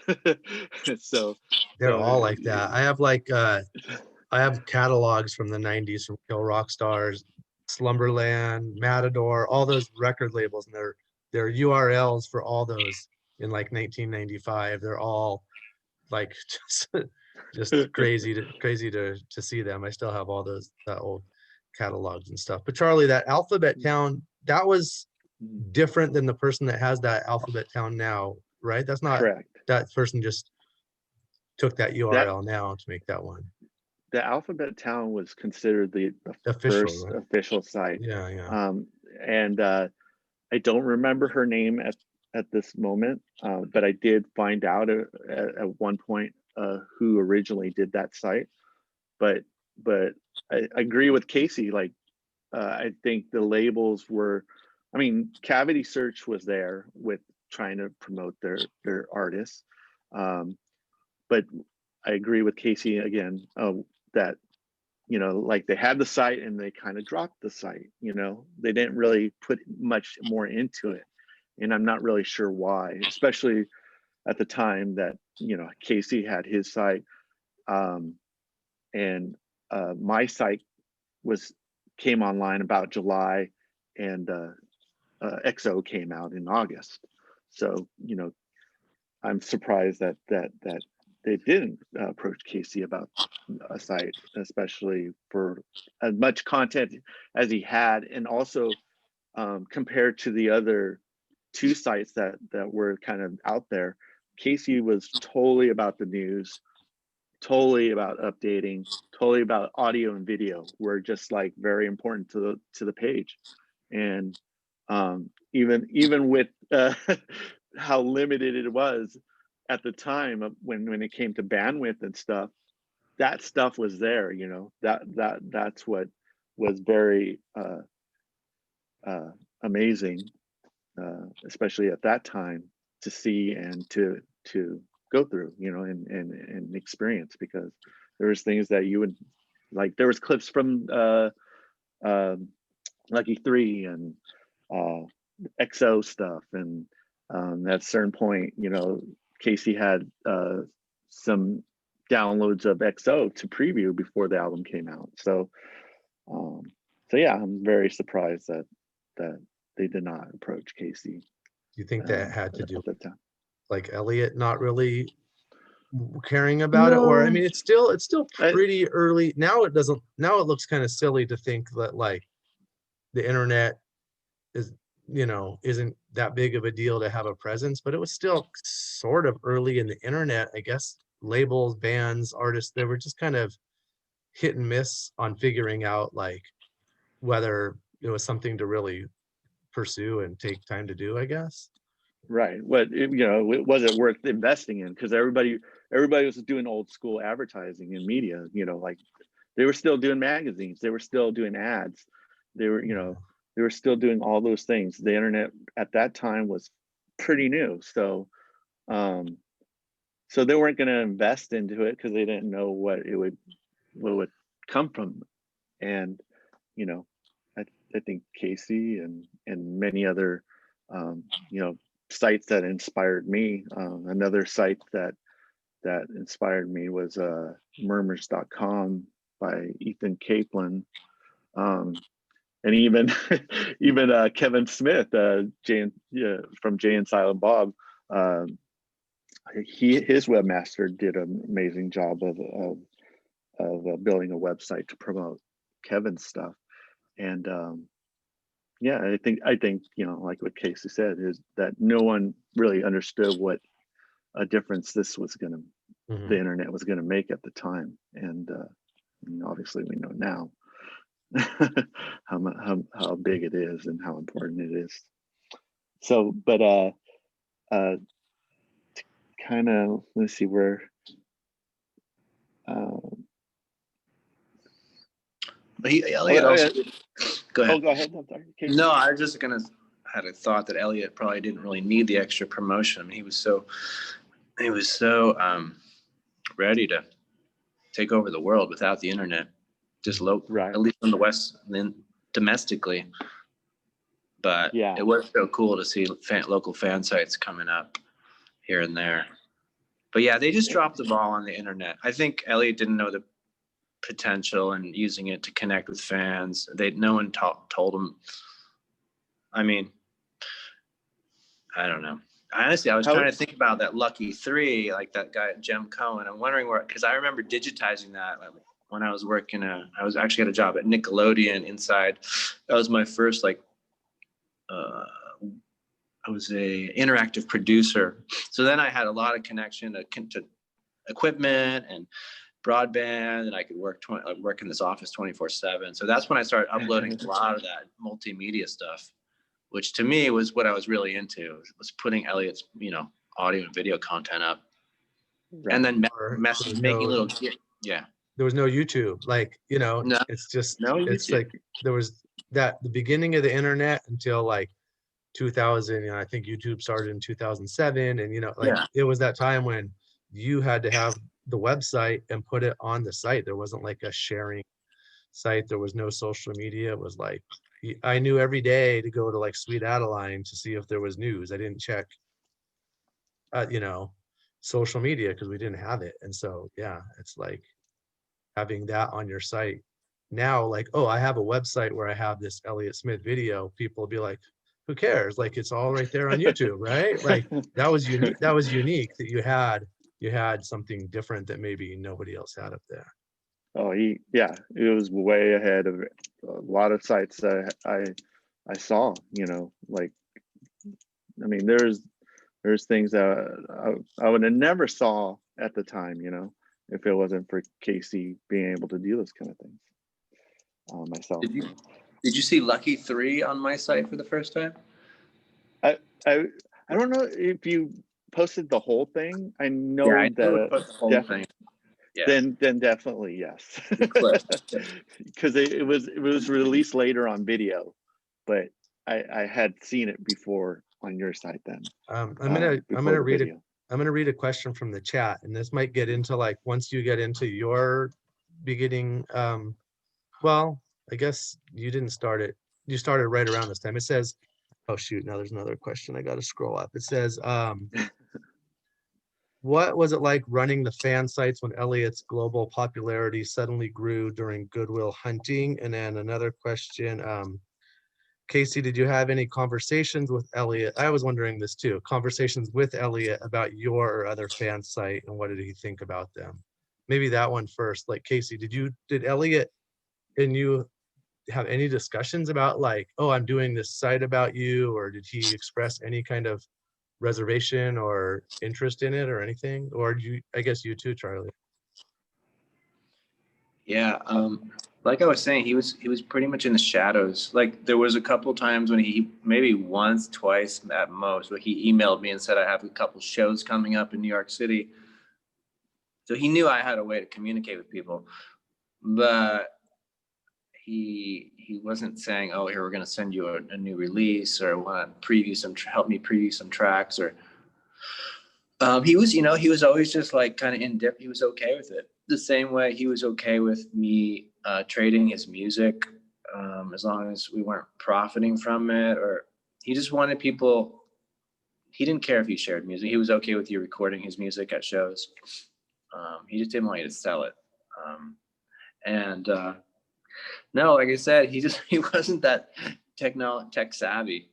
so they're all like that. I have catalogs from the 90s from Kill Rock Stars, Slumberland, Matador, all those record labels, and their URLs for all those in like 1995. They're all like just crazy to see them. I still have all those old catalogs and stuff. But Charlie, that Alphabet Town, that was different than the person that has that Alphabet Town now, right? That's not correct. That person just took that URL now to make that one. The Alphabet Town was considered the Official, first right? official site. Yeah. And I don't remember her name at this moment, but I did find out at one point who originally did that site. But I agree with Casey. Like I think the labels were, I mean, Cavity Search was there with trying to promote their artists, but I agree with Casey again that, you know, like they had the site and they kind of dropped the site. You know, they didn't really put much more into it, and I'm not really sure why, especially at the time that, you know, Casey had his site, and my site came online about July, and XO came out in August. So, you know, I'm surprised that they didn't approach Casey about a site, especially for as much content as he had, and also compared to the other two sites that were kind of out there. Casey was totally about the news, totally about updating, totally about audio and video were just like very important to the page. And even with how limited it was at the time when it came to bandwidth and stuff, that stuff was there. You know, that's what was very amazing, especially at that time, to see and to go through, you know, and experience, because there was things that you would like. There was clips from Lucky 3 and XO stuff, and at a certain point, you know, Casey had some downloads of XO to preview before the album came out. So yeah, I'm very surprised that they did not approach Casey. Do you think that had to do at that time. like Elliott not really caring about it? Or I mean, it's still pretty early now. It looks kind of silly to think that like the internet is, you know, isn't that big of a deal to have a presence, but it was still sort of early in the internet. I guess labels, bands, artists, they were just kind of hit and miss on figuring out like whether it was something to really pursue and take time to do, I guess. Right. You know, it wasn't worth investing in, because everybody was doing old school advertising and media. You know, like they were still doing magazines, they were still doing ads, they were, you know, they were still doing all those things. The internet at that time was pretty new, so so they weren't going to invest into it because they didn't know what would come from. And you know, I think Casey and many other you know, sites that inspired me. Another site that inspired me was murmurs.com by Ethan Caplan. And even Kevin Smith, from Jay and Silent Bob, his webmaster did an amazing job of building a website to promote Kevin's stuff. And yeah, I think, you know, like what Casey said, is that no one really understood what a difference this was going to, the internet was going to make at the time. And obviously we know now how big it is and how important it is. So, but kind of, let's see where. Elliott also. Go ahead. Oh, go ahead. I'm sorry. No, I was just had a thought that Elliott probably didn't really need the extra promotion. I mean, he was so ready to take over the world without the internet, just right. At least in the West, and then domestically. But yeah, it was so cool to see local fan sites coming up here and there. But yeah, they just dropped the ball on the internet. I think Elliott didn't know the potential and using it to connect with fans. No one told him. I mean, I don't know. Honestly, I was trying to think about that Lucky 3, like that guy Jem Cohen. I'm wondering because I remember digitizing that when I was working. I was actually at a job at Nickelodeon inside. That was my first I was a interactive producer. So then I had a lot of connection to equipment and broadband, and I could work in this office 24/7. So that's when I started uploading a lot of that multimedia stuff. which to me was what I was really into, was putting Elliott's, audio and video content up. Right. And then Or making little, yeah. there was no YouTube. Like, No, it's just, no it's YouTube. like there was the beginning of the internet until like 2000. I think YouTube started in 2007. And, Yeah. it was that time when you had to have the website and put it on the site. There wasn't like a sharing site. There was no social media. It was like, I knew every day to go to like Sweet Adeline to see if there was news. I didn't check, social media because we didn't have it. And so, yeah, it's like having that on your site now, like, oh, I have a website where I have this Elliott Smith video. People will be like, who cares? Like, it's all right there on YouTube, right? Like, that was unique. That was unique that you had something different that maybe nobody else had up there. Oh, it was way ahead of a lot of sites that I saw, like, I mean, there's things that I would have never saw at the time, if it wasn't for Casey being able to do those kind of things myself. Did you see Lucky 3 on my site for the first time? I don't know if you posted the whole thing. I know Yeah, I that the whole thing. Yeah. Then definitely yes, because it was released later on video, but I had seen it before on your site then. I'm gonna read a question from the chat, and this might get into like once you get into your beginning. Well, I guess you didn't start it. You started right around this time. It says, oh shoot, now there's another question. I got to scroll up. It says, what was it like running the fan sites when Elliott's global popularity suddenly grew during Good Will Hunting? And then another question, Casey, did you have any conversations with Elliott? I was wondering this too, conversations with Elliott about your or other fan site, and what did he think about them? Maybe that one first. Like, Casey, did Elliott and you have any discussions about like, oh, I'm doing this site about you, or did he express any kind of reservation or interest in it or anything? Or I guess you too, Charlie. Yeah, like I was saying, he was pretty much in the shadows. Like, there was a couple times when he, maybe once, twice at most, where he emailed me and said, I have a couple shows coming up in New York City. So he knew I had a way to communicate with people, but he wasn't saying, oh, here, we're going to send you a new release, or want to help me preview some tracks, or he was always just like kind of indifferent. He was okay with it. The same way he was okay with me trading his music, as long as we weren't profiting from it, or he just wanted people. He didn't care if you shared music. He was okay with you recording his music at shows. He just didn't want you to sell it. No, like I said, he wasn't that tech savvy.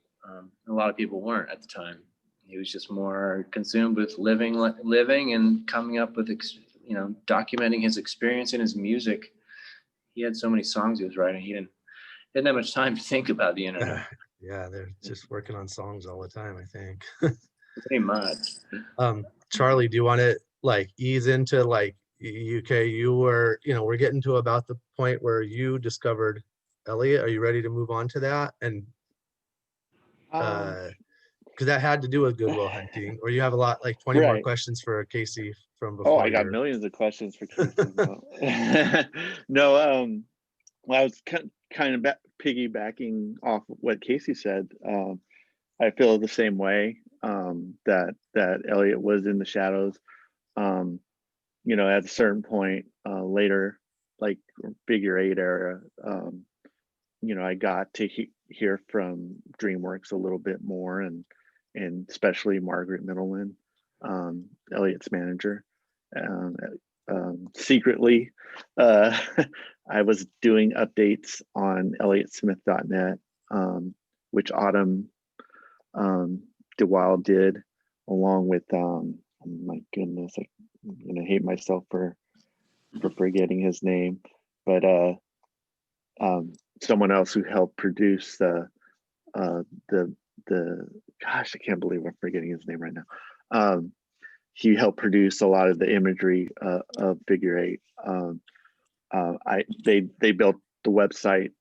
A lot of people weren't at the time. He was just more consumed with living and coming up with, documenting his experience in his music. He had so many songs he was writing. He didn't have much time to think about the internet. Yeah, they're just working on songs all the time, I think. Pretty much. Charlie, do you want to like ease into like UK? You were, we're getting to about the point where you discovered Elliott. Are you ready to move on to that? And because that had to do with Good Will Hunting, or you have a lot, like 20 more questions for Casey from before. Oh, I got millions of questions for Casey. No, well, I was kind of piggybacking off what Casey said. I feel the same way, that Elliott was in the shadows. At a certain point later, like Figure 8 era, I got to hear from DreamWorks a little bit more, and especially Margaret Middleman, Elliott's manager. Secretly, I was doing updates on ElliottSmith.net, which Autumn DeWild did, along with oh my goodness, I'm gonna hate myself for forgetting his name, but someone else who helped produce the gosh, I can't believe I'm forgetting his name right now. He helped produce a lot of the imagery of Figure 8. They built the website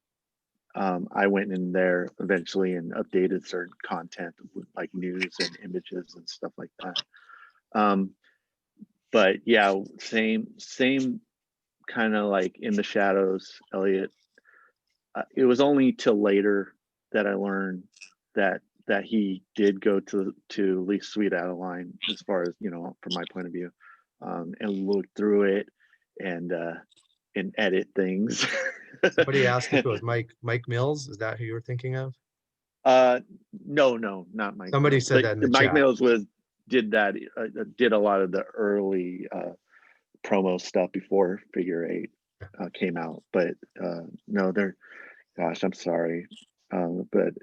I went in there eventually and updated certain content with like news and images and stuff like that. But yeah, same kind of like in the shadows, Elliott. It was only till later that I learned that he did go to at least Sweet Adeline, as far as, you know, from my point of view, and look through it and edit things. Somebody asked if it was Mike Mills. Is that who you were thinking of? No, not Mike Somebody Mills. said that in the Mike chat. Mills did a lot of the early promo stuff before Figure Eight came out. But no, gosh, I'm sorry. But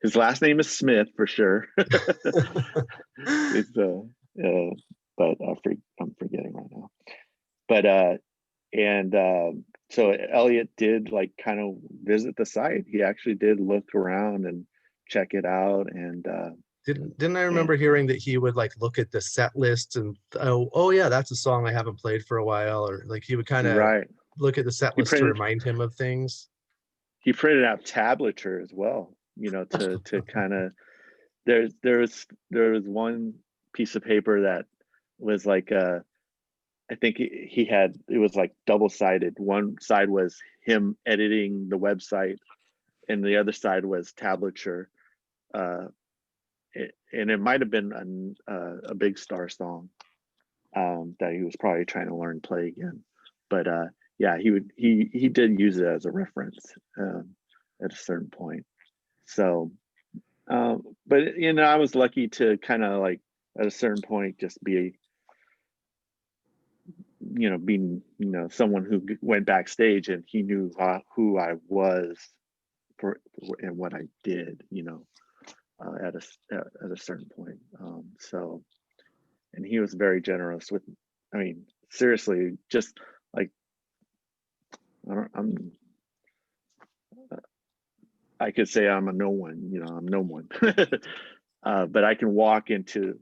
his last name is Smith for sure. It's but I'm forgetting right now. But so Elliott did like kind of visit the site. He actually did look around and check it out. And didn't I remember hearing that he would like look at the set list and oh yeah, that's a song I haven't played for a while, or like he would kind of look at the set list to remind him of things. He printed out tablature as well, you know, to kind of, there was one piece of paper that was like I think it was like double-sided. One side was him editing the website and the other side was tablature. And it might have been a Big Star song that he was probably trying to learn to play again. But yeah, he did use it as a reference at a certain point. So, but you know, I was lucky to kind of like at a certain point just be, you know, being, you know, someone who went backstage and he knew who I was and what I did, you know, at a certain point. So, and he was very generous with, I mean, seriously, just like, I could say I'm a no one, you know, I'm no one, but I walked into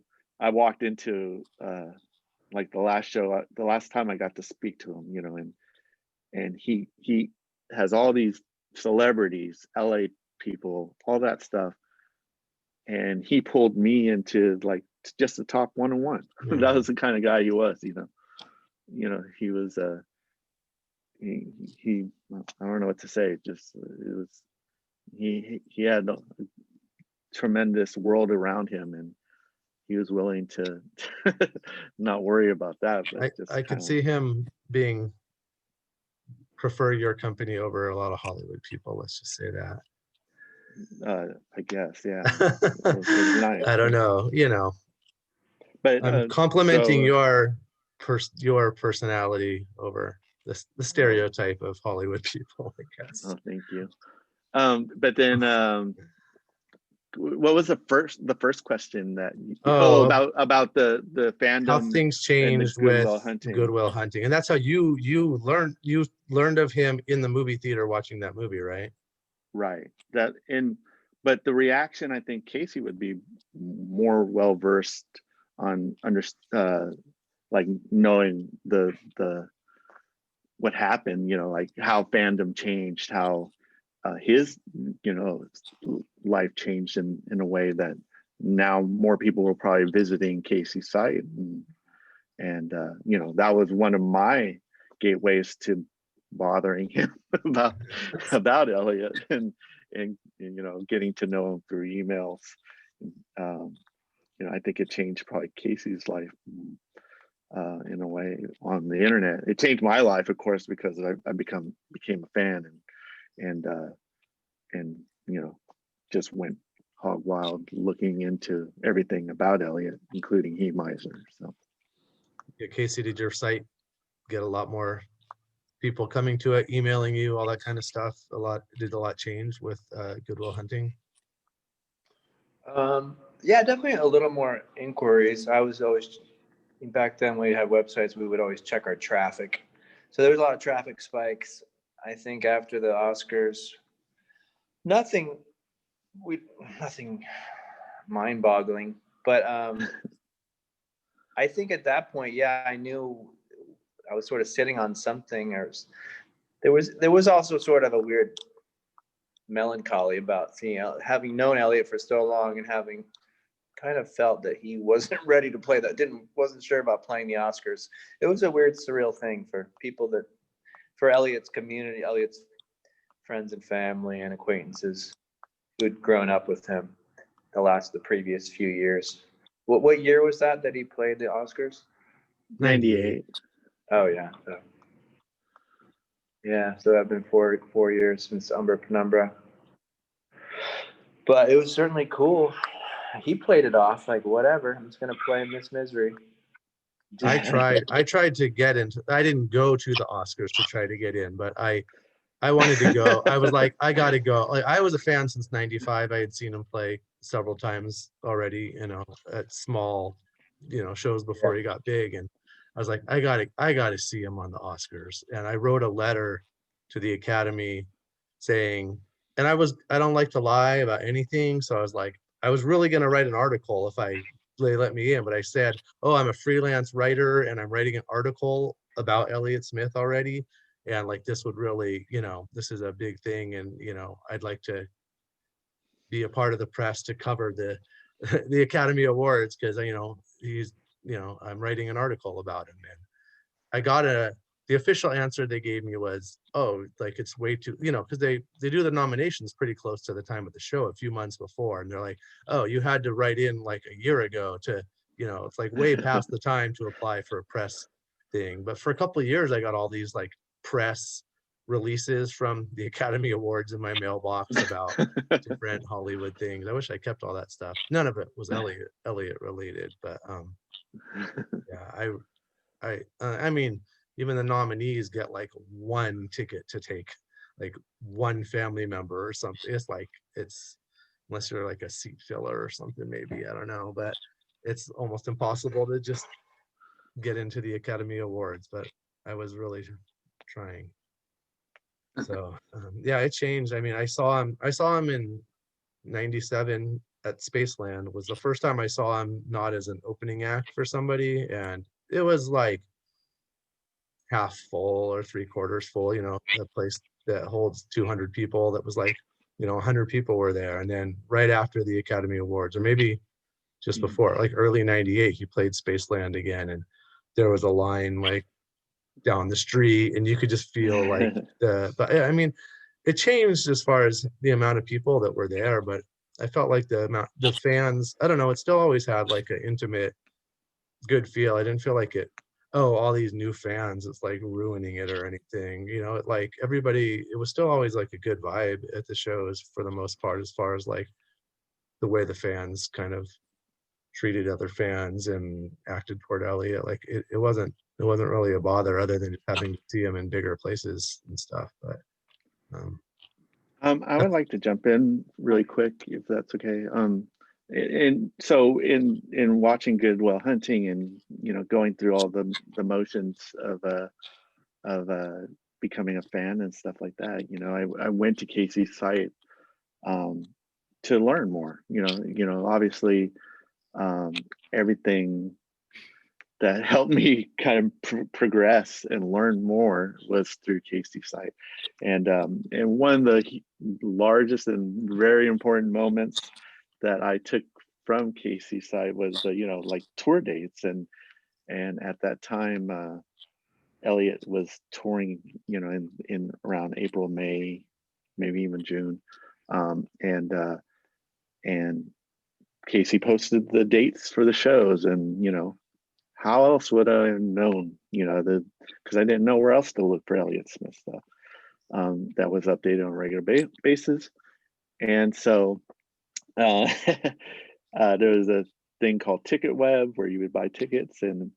like the last show, the last time I got to speak to him, you know, and he has all these celebrities, LA people, all that stuff. And he pulled me into like just the top 101. Mm-hmm. That was the kind of guy he was, you know, he was, he, I don't know what to say. Just, it was, he had a tremendous world around him, and he was willing to not worry about that. But I could see him prefer your company over a lot of Hollywood people. Let's just say that. I guess, yeah. It was nice. I don't know, you know. But I'm complimenting your personality over the stereotype of Hollywood people, I guess. Oh, thank you. But then what was the first question that about the fandom, how things changed with Good Will Hunting, and that's how you learned of him in the movie theater watching that movie, right? Right. But the reaction, I think Casey would be more well versed on like knowing the what happened, you know, like how fandom changed, how his, you know, life changed in a way that now more people were probably visiting Casey's site, and you know, that was one of my gateways to bothering him about Elliott, and you know, getting to know him through emails. You know, I think it changed probably Casey's life in a way on the internet. It changed my life, of course, because I became a fan and you know, just went hog wild looking into everything about Elliott, including He Miser. So yeah, Casey, did your site get a lot more people coming to it, emailing you, all that kind of stuff? Did a lot change with Good Will Hunting? Yeah, definitely a little more inquiries. I was always, back then when we had websites, we would always check our traffic. So there was a lot of traffic spikes. I think after the Oscars, nothing mind-boggling, but I think at that point, yeah, I knew I was sort of sitting on something, there was also sort of a weird melancholy about seeing, having known Elliott for so long and having kind of felt that he wasn't ready to play wasn't sure about playing the Oscars. It was a weird, surreal thing for people for Elliott's community, Elliott's friends and family and acquaintances who'd grown up with him the previous few years. What year was that he played the Oscars? 98. Oh yeah. Yeah, so that'd been 4 years since Umbra Penumbra. But it was certainly cool. He played it off like, whatever, I'm just gonna play Miss Misery. I tried to get into, I didn't go to the Oscars to try to get in, but I wanted to go. I was like, I gotta go. Like, I was a fan since '95. I had seen him play several times already, at small, shows before he got big. And I was like, I gotta see him on the Oscars. And I wrote a letter to the Academy saying, and I don't like to lie about anything. So I was like, I was really gonna write an article if they let me in, but I said, oh, I'm a freelance writer and I'm writing an article about Elliott Smith already. And like, this would really, this is a big thing. And, I'd like to be a part of the press to cover the, the Academy Awards. Cause I'm writing an article about him. And I got the official answer they gave me was, oh, like, it's way too, cause they do the nominations pretty close to the time of the show, a few months before. And they're like, oh, you had to write in like a year ago to, it's like way past the time to apply for a press thing. But for a couple of years, I got all these like press releases from the Academy Awards in my mailbox about different Hollywood things. I wish I kept all that stuff. None of it was Elliott related, but yeah, I mean, even the nominees get like one ticket to take, like one family member or something. It's like, unless you're like a seat filler or something, maybe, I don't know, but it's almost impossible to just get into the Academy Awards. But I was really trying. So yeah, it changed. I mean, I saw him in '97 at Spaceland. Was the first time I saw him not as an opening act for somebody, and it was like half full or 3/4 full, a place that holds 200 people. That was like, 100 people were there. And then right after the Academy Awards, or maybe just before, like early '98, he played Spaceland again, and there was a line like down the street, and you could just feel like but I mean, it changed as far as the amount of people that were there, but I felt like the fans, I don't know, it still always had like an intimate, good feel. I didn't feel like all these new fans, it's like ruining it or anything. Like everybody, it was still always like a good vibe at the shows for the most part, as far as like the way the fans kind of treated other fans and acted toward Elliott. Like it wasn't really a bother, other than having to see him in bigger places and stuff. But I would like to jump in really quick, if that's okay. And so in watching Good Will Hunting and going through all the motions of becoming a fan and stuff like that, I went to Casey's site to learn more. Obviously, everything that helped me kind of progress and learn more was through Casey's site. And one of the largest and very important moments that I took from Casey's site was like tour dates. And at that time, Elliott was touring, in around April, May, maybe even June. And Casey posted the dates for the shows, and how else would I have known, because I didn't know where else to look for Elliott Smith stuff. That was updated on a regular basis. And so there was a thing called Ticket Web where you would buy tickets, and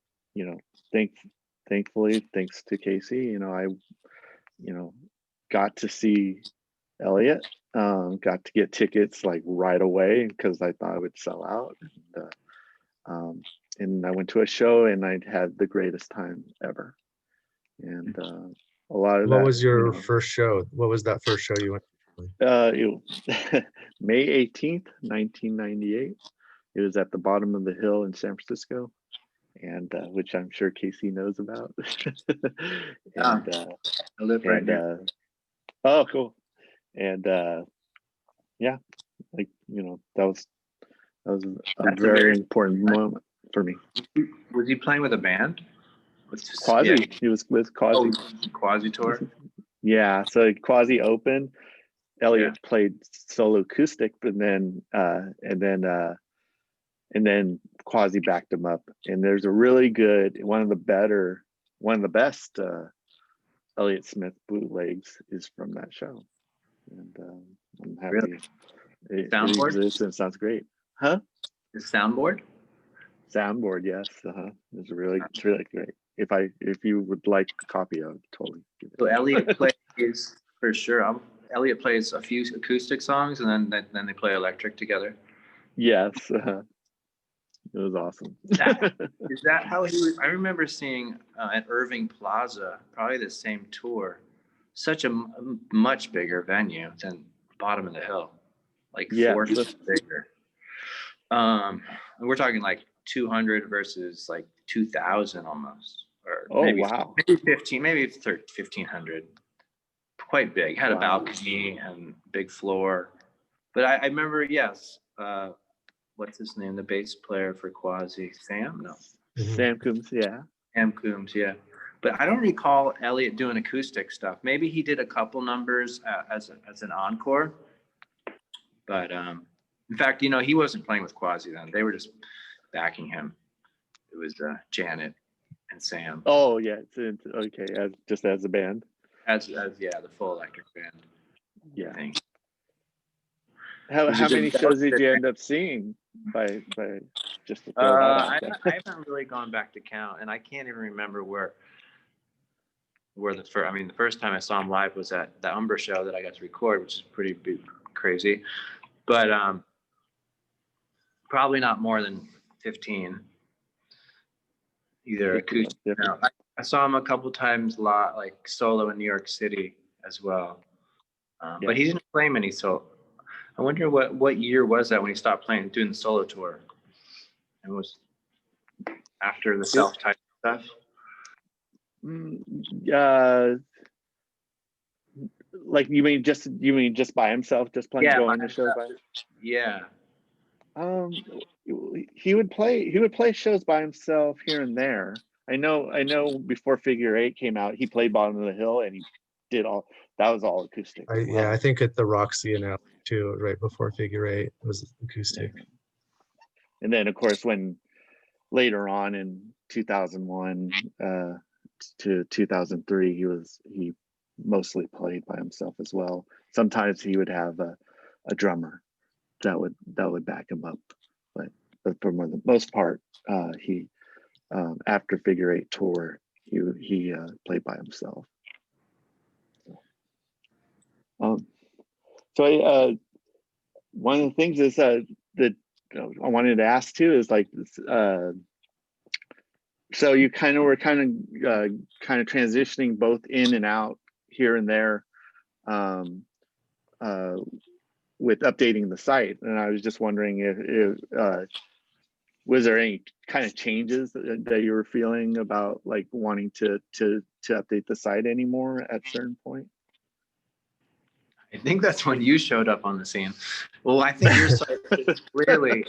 thankfully, thanks to Casey, I got to see Elliott, got to get tickets like right away because I thought I would sell out. And I went to a show and I had the greatest time ever. And a lot of what that. was your first show? What was that first show you went to? May 18th, 1998. It was at the bottom of the hill in San Francisco. and which I'm sure Casey knows about. Yeah. and I live right and here. oh, cool. And yeah, like that was a That's a very important moment for me. Was he playing with a band? Quasi, Yeah. he was with Quasi. Quasi tour. Yeah, so Quasi opened. Elliott Yeah. played solo acoustic, but then and then Quasi backed him up. And there's a really good, one of the best Elliott Smith bootlegs is from that show. And I'm happy Really? it Soundboard? exists and sounds great. Huh? The soundboard? Soundboard, yes. It's really great. If you would like a copy, I would totally give it. So Elliott plays for sure. Elliott plays a few acoustic songs, and then they play electric together. Yes, it was awesome. Is that how he was? I remember seeing at Irving Plaza, probably the same tour, such a much bigger venue than Bottom of the Hill, like Yeah, 4 times bigger. And we're talking like 200 versus like 2,000 almost, or Oh, maybe wow. maybe 15, maybe 1,500. Quite big. Had a Wow. balcony and big floor. But I remember, yes. What's his name? The bass player for Quasi, Sam? No, Sam Coombs, yeah. Sam Coombs, yeah. But I don't recall Elliott doing acoustic stuff. Maybe he did a couple numbers as an encore. But in fact, he wasn't playing with Quasi then. They were just backing him. It was Janet and Sam. Oh yeah, it's okay. Just as a band. As yeah, the full electric band. Yeah. I think. How many shows did you end up seeing by just to throw that out there? I haven't really gone back to count, and I can't even remember where the first. I mean, the first time I saw him live was at the Umber show that I got to record, which is pretty crazy. But probably not more than 15. Either acoustic. No, I saw him a couple times like solo in New York City as well. But he didn't play many solo. I wonder what year was that when he stopped doing the solo tour? It was after the self-titled stuff. Like you mean just by himself, just playing going to shows by? Yeah. He would play shows by himself here and there. I know before Figure 8 came out, he played Bottom of the Hill and he did that was all acoustic. Yeah, I think at the Roxy in LA too, right before Figure 8 was acoustic. Yeah. And then of course when later on in 2001 to 2003 he mostly played by himself as well. Sometimes he would have a drummer that would back him up, but for the most part he after Figure 8 tour he played by himself. So one of the things is that I wanted to ask too is like so you were kind of transitioning both in and out here and there with updating the site, and I was just wondering if was there any kind of changes that you were feeling about like wanting to update the site anymore at a certain point? I think that's when you showed up on the scene. Well, I think your site is really,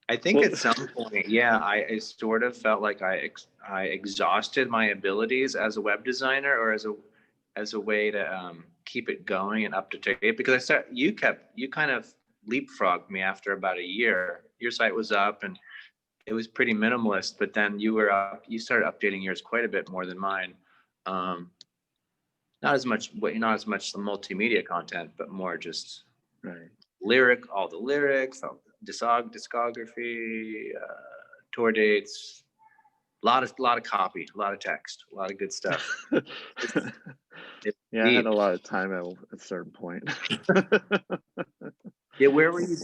I think at some point, yeah, I sort of felt like I exhausted my abilities as a web designer or as a way to keep it going and up to date, because you kind of leapfrogged me after about a year. Your site was up and it was pretty minimalist, but then you started updating yours quite a bit more than mine. Not as much the multimedia content, but more just all the lyrics, discography, tour dates, a lot of copy, a lot of text, a lot of good stuff. Yeah, I had a lot of time at a certain point. Yeah, where were you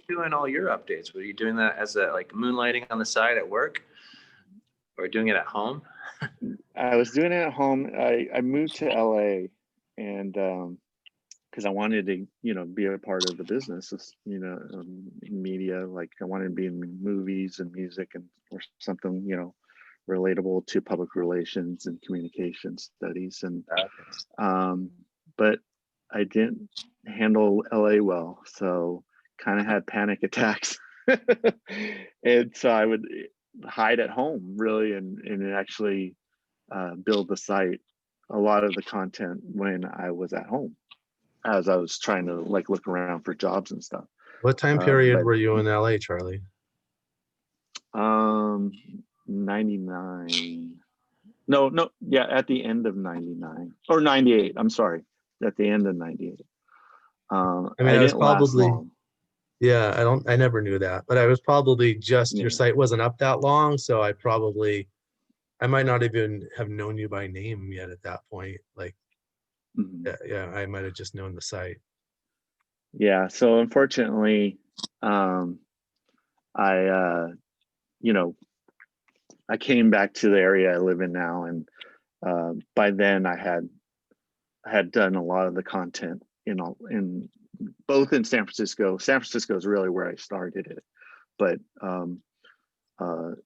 doing all your updates? Were you doing that as like moonlighting on the side at work, or doing it at home? I was doing it at home. I moved to LA, and because I wanted to, be a part of the business, in media. Like I wanted to be in movies and music and or something, relatable to public relations and communication studies. And but I didn't handle LA well, so kind of had panic attacks, and so I would hide at home really, and actually build the site, a lot of the content when I was at home, as I was trying to like look around for jobs and stuff. What time period But were you in LA, Charlie? 99. No, yeah, at the end of 99 or 98. I'm sorry, at the end of 98. I I was didn't last probably, long. yeah, I never knew that, but I was probably just, Yeah. your site wasn't up that long. So I might not even have known you by name yet at that point. Like, Mhm. yeah, I might have just known the site. Yeah. So unfortunately, I, I came back to the area I live in now, and by then I had done a lot of the content in both in San Francisco. San Francisco is really where I started it, but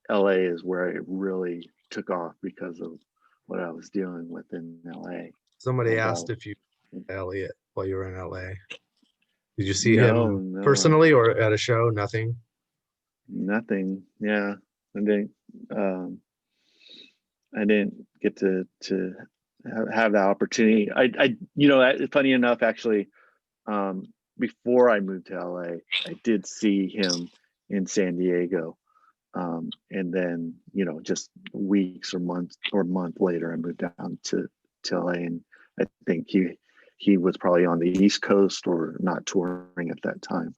LA is where it really took off because of what I was dealing with in LA. Somebody And asked if you Elliott while you were in LA. Did you see no, him personally or at a show? Nothing. nothing. Yeah, um, I didn't get to have that opportunity. Funny enough, actually, before I moved to LA, I did see him in San Diego. And then, just weeks or months or month later, I moved down to LA, and I think he was probably on the East Coast or not touring at that time.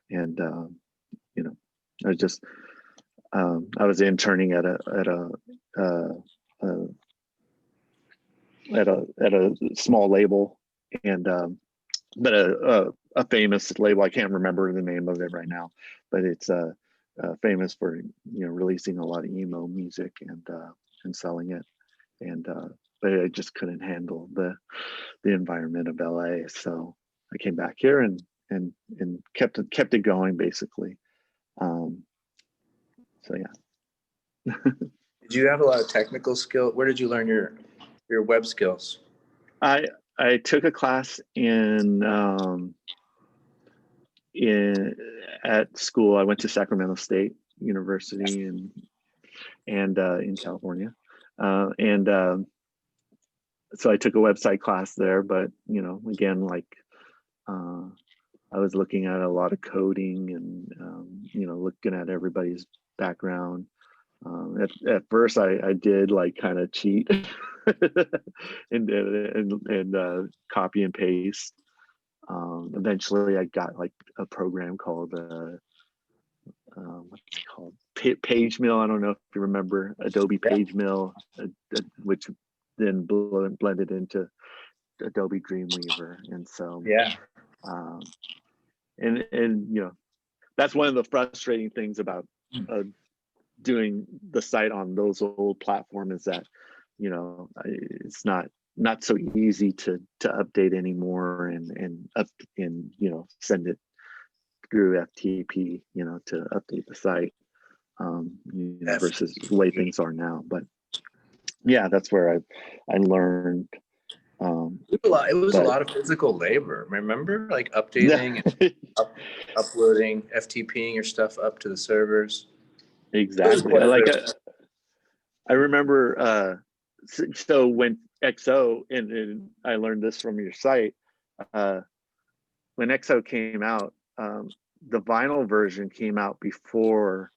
And I was just I was interning at a small label, and but a famous label. I can't remember the name of it right now, but it's famous for releasing a lot of emo music and selling it. And but I just couldn't handle the environment of LA, so I came back here and kept it going basically. So yeah. Did you have a lot of technical skill? Where did you learn your web skills? I took a class in at school. I went to Sacramento State University and in California, and so I took a website class there. But again, like I was looking at a lot of coding and looking at everybody's background. At first, I did like kind of cheat and copy and paste. Eventually, I got like a program called what's it called? Page Mill. I don't know if you remember Adobe Page Mill, which then blended into Adobe Dreamweaver, and so Yeah. And that's one of the frustrating things about doing the site on those old platforms, is that it's not so easy to update anymore and send it through FTP to update the site versus the way things are now. But yeah, that's where I learned. It was a lot of physical labor. Remember, like updating and uploading, FTPing your stuff up to the servers. Exactly. I remember. So when XO, and I learned this from your site, when XO came out, the vinyl version came out before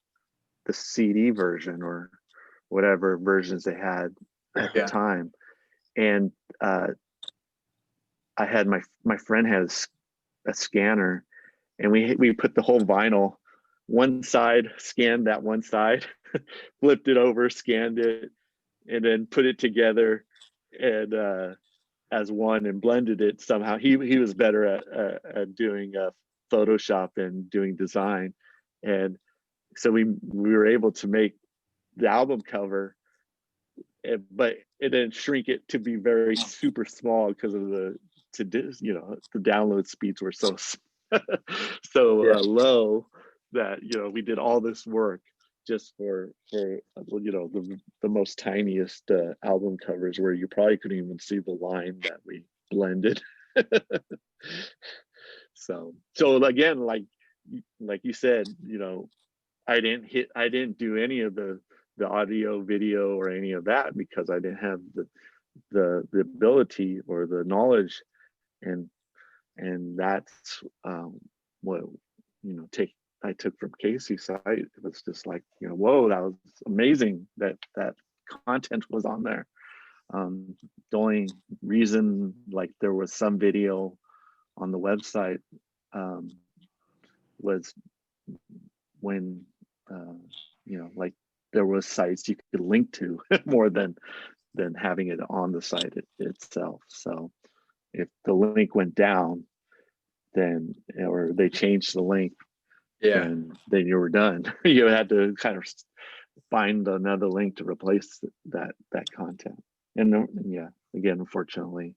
the CD version or whatever versions they had at the time, and I had my friend has a scanner, and we put the whole vinyl one side, scanned that one side, flipped it over, scanned it, and then put it together and as one and blended it somehow. He was better at doing Photoshop and doing design, and so we were able to make the album cover, but it didn't shrink it to be very super small because of the to do, the download speeds were so low that we did all this work just for the most tiniest album covers, where you probably couldn't even see the line that we blended. So again, like you said, I didn't do any of the audio, video, or any of that, because I didn't have the ability or the knowledge, and that's what I took from Casey's site. It was just like, whoa, that was amazing that content was on there. The only reason like there was some video on the website was when like there was sites you could link to more than having it on the site itself. So if the link went down, then, or they changed the link, then you were done. You had to kind of find another link to replace that content. And yeah, again, unfortunately,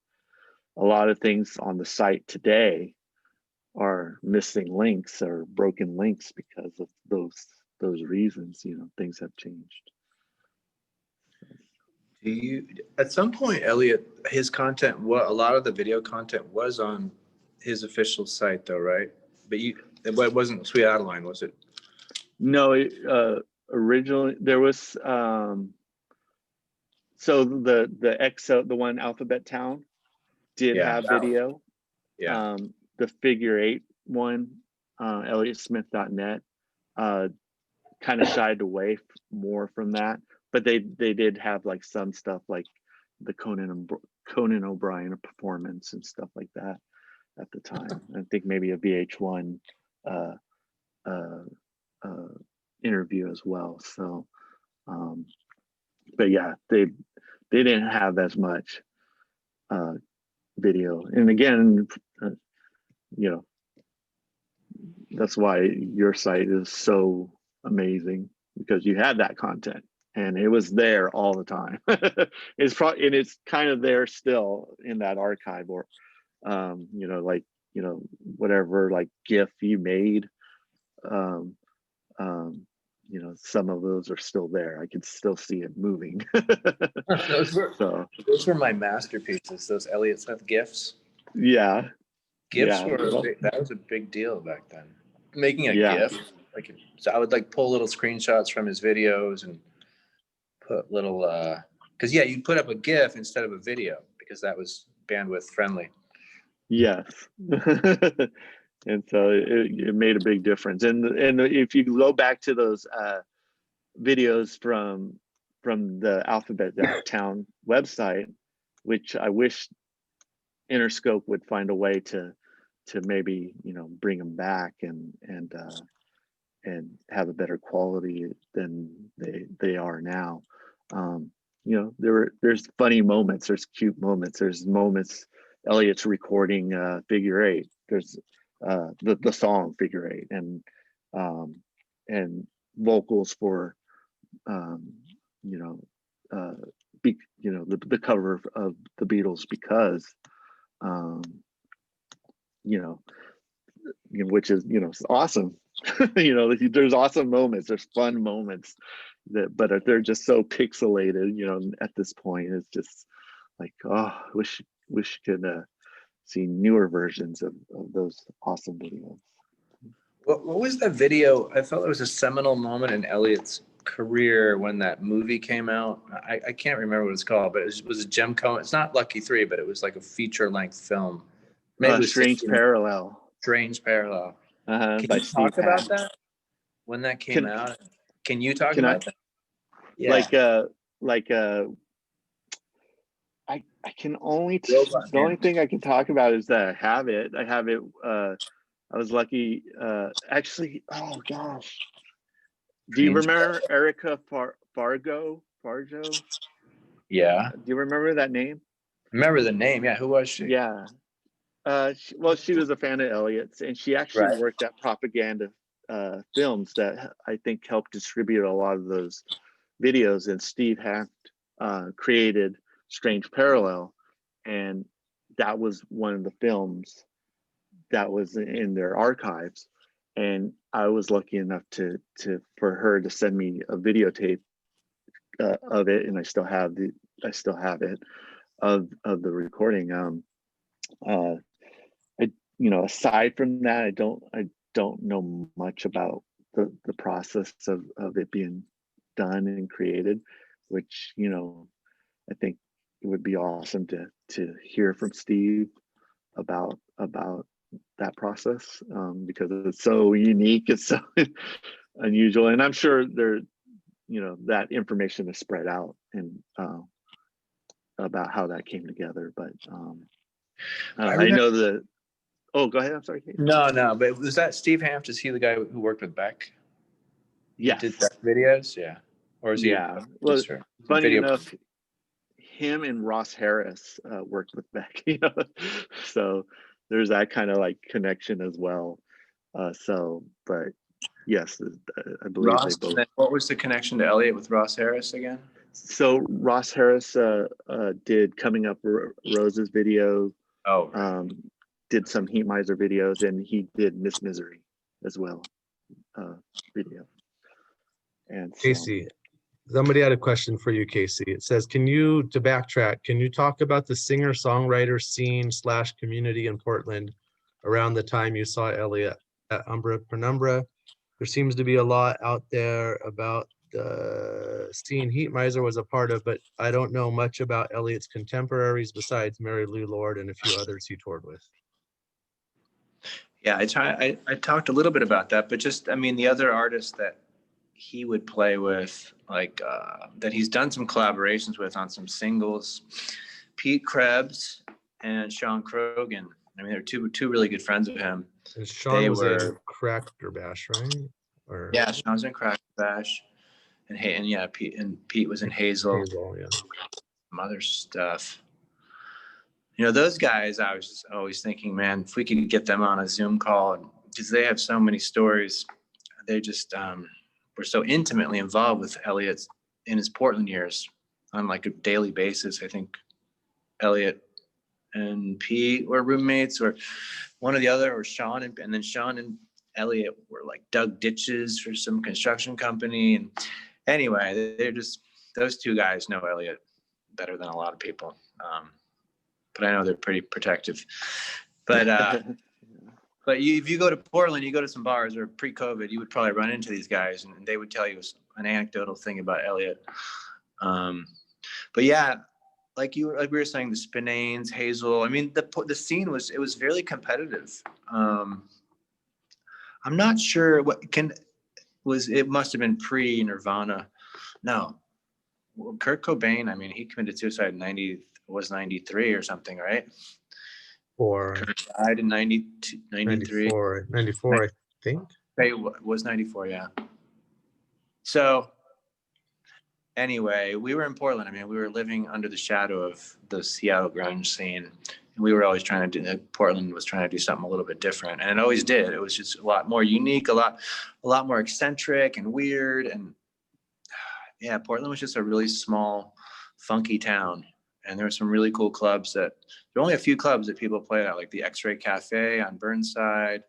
a lot of things on the site today are missing links or broken links because of those reasons. Things have changed. Do you, at some point, Elliott, his content, a lot of the video content was on his official site, though, right? But it wasn't Sweet Adeline, was it? No, originally there was. So the EXO, the one Alphabet Town, did have video. Yeah. The Figure 8 one, ElliottSmith.net, kind of shied away more from that, but they did have like some stuff like the Conan O'Brien performance and stuff like that at the time. I think maybe a VH1 interview as well. So, but yeah, they didn't have as much video. And again, that's why your site is so amazing, because you had that content and it was there all the time. It's kind of there still in that archive, or whatever like GIF you made, some of those are still there. I can still see it moving. Those were my masterpieces, those Elliott Smith GIFs. Yeah. GIFs that was a big deal back then. Making a GIF, so I would like pull little screenshots from his videos and put little, because you'd put up a GIF instead of a video because that was bandwidth friendly. Yes. And so it made a big difference. And if you go back to those videos from the Alphabet Town website, which I wish Interscope would find a way to maybe bring them back and have a better quality than they are now. There's funny moments, there's cute moments, there's moments Elliott's recording Figure 8. There's the song Figure 8 and vocals for the cover of the Beatles, because which is awesome. There's awesome moments, there's fun moments but they're just so pixelated at this point. It's just like, oh, wish you could see newer versions of those awesome videos. What was that video? I felt it was a seminal moment in Elliott's career when that movie came out. I can't remember what it's called, but it was a Gem Cohen. It's not Lucky 3, but it was like a feature-length film. Maybe it was Strange Parallel. Strange Parallel. Can you talk about that when that came out? Can you talk about that? Yeah. I can only the only thing I can talk about is that I have it. I was lucky. Actually, oh gosh, do you remember Erica Fargo? Yeah. Do you remember that name? Remember the name? Yeah. Who was she? Yeah. She was a fan of Elliott's, and she actually worked at Propaganda Films that I think helped distribute a lot of those videos. And Steve Haft created Strange Parallel, and that was one of the films that was in their archives, and I was lucky enough for her to send me a videotape of it, and I still have it of the recording. Aside from that, I don't know much about the process of it being done and created, which, I think it would be awesome to hear from Steve about that process, because it's so unique, it's so unusual, and I'm sure that information is spread out and about how that came together. But I know that. Oh, go ahead. I'm sorry, Kate. No, but was that Steve Hanft? Is he the guy who worked with Beck? Yeah, did Beck videos, yeah, or is he? Yeah, well, sure. funny enough, him and Ross Harris worked with Beck, so there's that kind of like connection as well. But yes, I believe Ross. they both. What was the connection to Elliott with Ross Harris again? So Ross Harris did Coming Up Roses video. Oh, right. Did some Heat Miser videos, and he did Miss Misery as well video. And so, Casey, somebody had a question for you, Casey. It says, to backtrack, can you talk about the singer-songwriter scene / community in Portland around the time you saw Elliott at Umbra Penumbra? There seems to be a lot out there about the scene Heat Miser was a part of, but I don't know much about Elliott's contemporaries besides Mary Lou Lord and a few others he toured with. Yeah, I talked a little bit about that, but just, the other artists that he would play with, like that he's done some collaborations with on some singles, Pete Krebs and Sean Crogan. They're two really good friends of him. And Sean was in Cracker Bash, right? Or yeah, Sean was in Cracker Bash, and Pete was in Hazel. Yeah. Some other stuff. Those guys, I was just always thinking, man, if we could get them on a Zoom call, because they have so many stories. They just were so intimately involved with Elliott in his Portland years on like a daily basis. I think Elliott and Pete were roommates, or one or the other, or Sean, and then Sean and Elliott were like dug ditches for some construction company. And anyway, they're just, those two guys know Elliott better than a lot of people. But I know they're pretty protective. But if you go to Portland, you go to some bars, or pre-COVID, you would probably run into these guys, and they would tell you an anecdotal thing about Elliott. But yeah, like we were saying, the Spinanes, Hazel. The scene was very competitive. I'm not sure it must have been pre-Nirvana. No, Kurt Cobain. He committed suicide in 93 or something, right? Or Kurt died in 93. 94, I think. It was 94, yeah. So anyway, we were in Portland. We were living under the shadow of the Seattle grunge scene. And we were always Portland was trying to do something a little bit different. And it always did. It was just a lot more unique, a lot more eccentric and weird. And yeah, Portland was just a really small, funky town. And there were some really cool clubs there were only a few clubs that people played at, like the X-Ray Cafe on Burnside.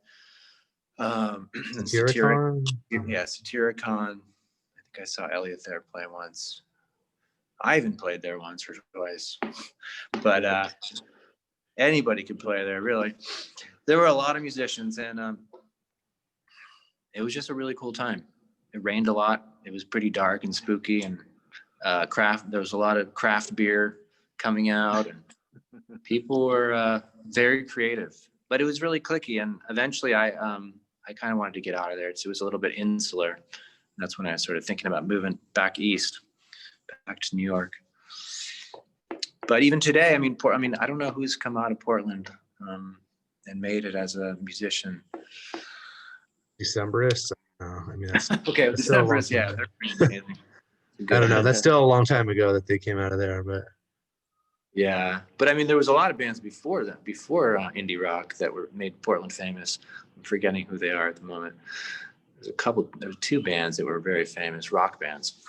Satyricon? Yeah, Satyricon. I think I saw Elliott there play once. I even played there once or twice. But anybody could play there, really. There were a lot of musicians, and it was just a really cool time. It rained a lot. It was pretty dark and spooky, and there was a lot of craft beer coming out, and people were very creative. But it was really cliquey, and eventually I kind of wanted to get out of there. It was a little bit insular. That's when I started thinking about moving back east, back to New York. But even today, I don't know who's come out of Portland and made it as a musician. Decemberists. That's okay. Decemberists, yeah, they're pretty amazing. I don't know. That's still a long time ago that they came out of there, but yeah. But there was a lot of bands before that, before indie rock, that made Portland famous. I'm forgetting who they are at the moment. There were two bands that were very famous, rock bands.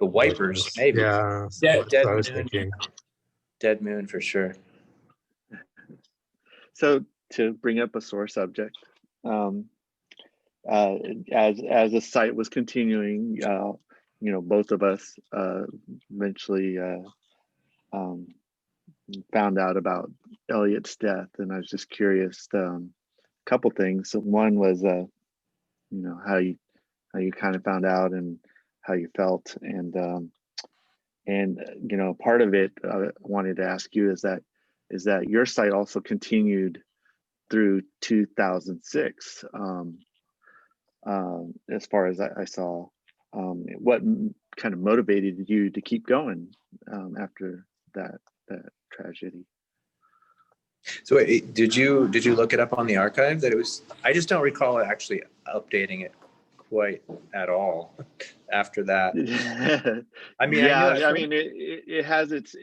The Wipers, maybe. Yeah, Dead, that's what I Dead was Moon. thinking. Dead Moon for sure. So to bring up a sore subject, um, as the site was continuing, both of us eventually found out about Elliott's death, and I was just curious. Couple things. So one was, how you kind of found out and how you felt, and part of it I wanted to ask you is that your site also continued through 2006, as far as I saw. What kind of motivated you to keep going after that tragedy? So wait, did you look it up on the archive that it was? I just don't recall actually updating it quite at all after that. I mean, it has its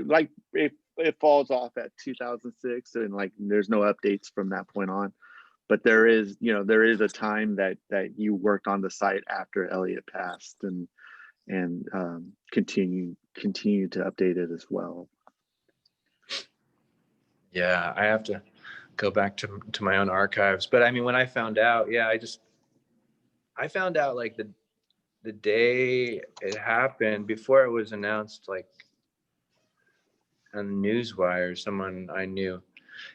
like it falls off at 2006, and like there's no updates from that point on. But there is a time that you worked on the site after Elliott passed, and continue to update it as well. Yeah, I have to go back to my own archives. But I mean, when I found out, I found out like the day it happened, before it was announced, like on the newswire. Someone I knew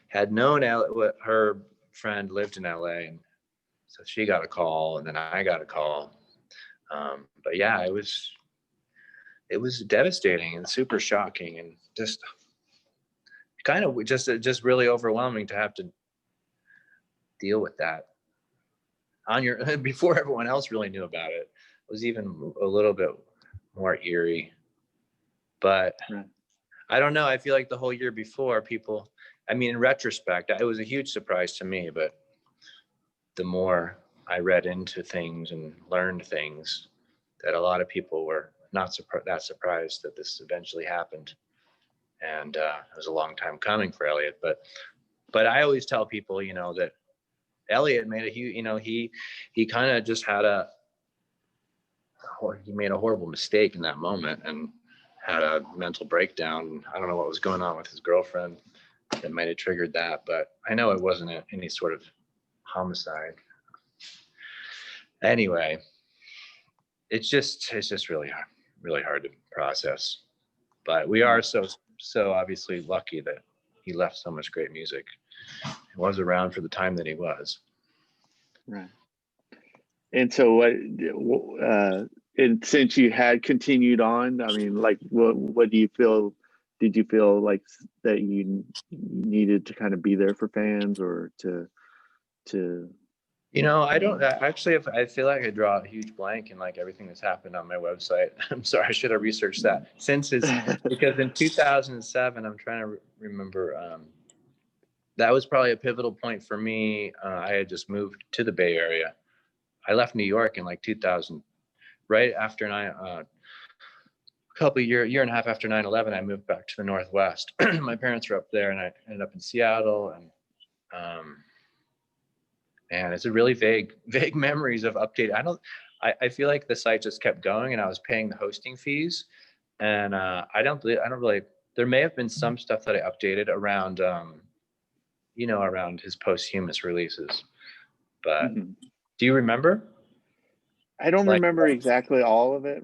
had known what her friend lived in LA, and so she got a call, and then I got a call. But yeah, it was devastating and super shocking, and just kind of just really overwhelming to have to deal with that on your before everyone else really knew about it. It was even a little bit more eerie. But Right. I don't know. I feel like the whole year before, people, I mean, in retrospect, it was a huge surprise to me, but the more I read into things and learned things, that a lot of people were not that surprised that this eventually happened. And it was a long time coming for Elliott. But I always tell people, that Elliott made a huge, he kind of just he made a horrible mistake in that moment and had a mental breakdown. I don't know what was going on with his girlfriend that might have triggered that, but I know it wasn't any sort of homicide. Anyway, it's just really hard to process. But we are so obviously lucky that he left so much great music. He was around for the time that he was. Right. And so and since you had continued on, I mean, like, what do you feel? Did you feel like that you needed to kind of be there for fans, or to I don't actually. If I feel like I draw a huge blank in like everything that's happened on my website. I'm sorry, I should have researched that because in 2007, I'm trying to remember. That was probably a pivotal point for me. I had just moved to the Bay Area. I left New York in like 2000, right after a year and a half after 9/11. I moved back to the Northwest. My parents were up there, and I ended up in Seattle, and it's a really vague memories of updated. I feel like the site just kept going, and I was paying the hosting fees, and I don't really. There may have been some stuff that I updated around, around his posthumous releases, but do you remember? I don't remember exactly all of it,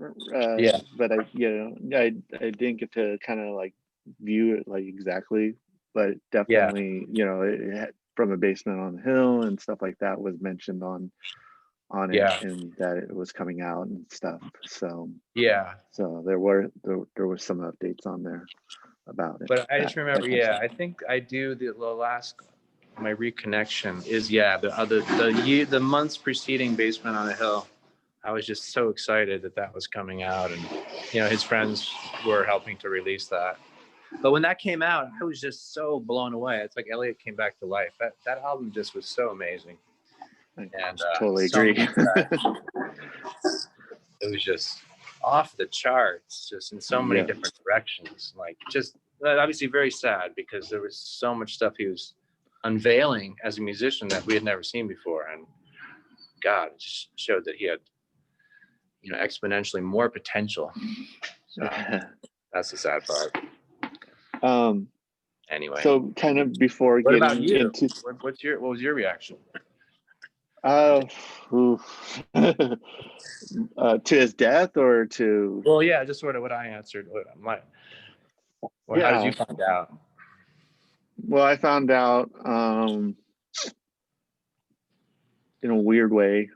Yeah. but I didn't get to kind of like view it like exactly, but definitely, it had, from a basement on the hill and stuff like that was mentioned on it, and that it was coming out and stuff. So so there were some updates on there about it. But I just remember, I think I do the last. My reconnection is the months preceding Basement on a Hill. I was just so excited that was coming out, and his friends were helping to release that. But when that came out, I was just so blown away. It's like Elliott came back to life. That album just was so amazing. And totally agree. It was just off the charts, just in so many different directions. Like, just obviously very sad because there was so much stuff he was unveiling as a musician that we had never seen before, and God, it just showed that he exponentially more potential. So that's the sad part. Anyway. So kind of before What about getting you? into What was your reaction? oof. To his death or to Well, yeah, just sort of what I answered. Or how did you find out? well, I found out in a weird way.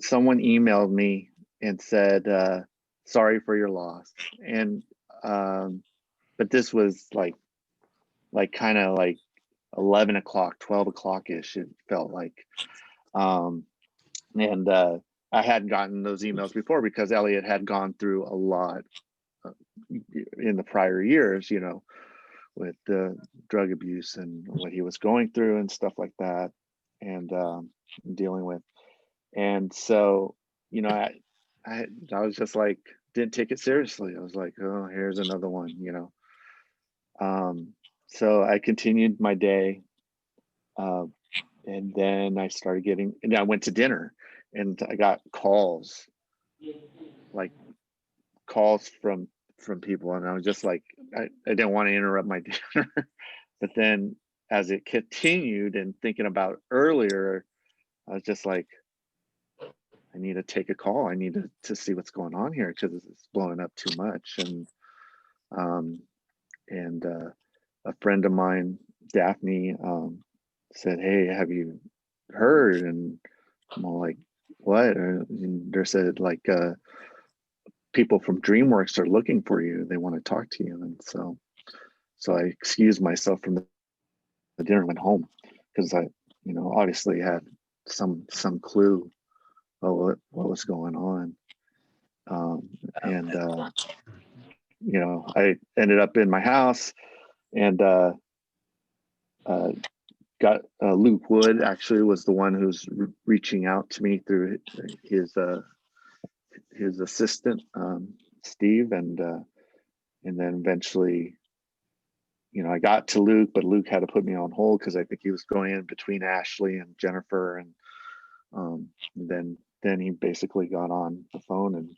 Someone emailed me and said, sorry for your loss. And but this was like kind of like 11 o'clock, 12 o'clock ish, it felt like. And I hadn't gotten those emails before because Elliott had gone through a lot in the prior years, with the drug abuse and what he was going through and stuff like that, and dealing with. And so, I was just like, didn't take it seriously. I was like, oh, here's another one, So I continued my day, and then I started and I went to dinner, and I got calls from people, and I was just like, I didn't want to interrupt my dinner. But then as it continued and thinking about earlier, I was just like, I need to take a call. I need to see what's going on here because it's blowing up too much. And a friend of mine, Daphne, said, hey, have you heard? And I'm all like, what? And they said, like, people from DreamWorks are looking for you. They want to talk to you. And so I excused myself from the dinner and went home because I, obviously had some clue of what was going on. And I ended up in my house and got Luke Wood actually was the one who's reaching out to me through his assistant, Steve, and then eventually, I got to Luke, but Luke had to put me on hold because I think he was going in between Ashley and Jennifer, and then he basically got on the phone and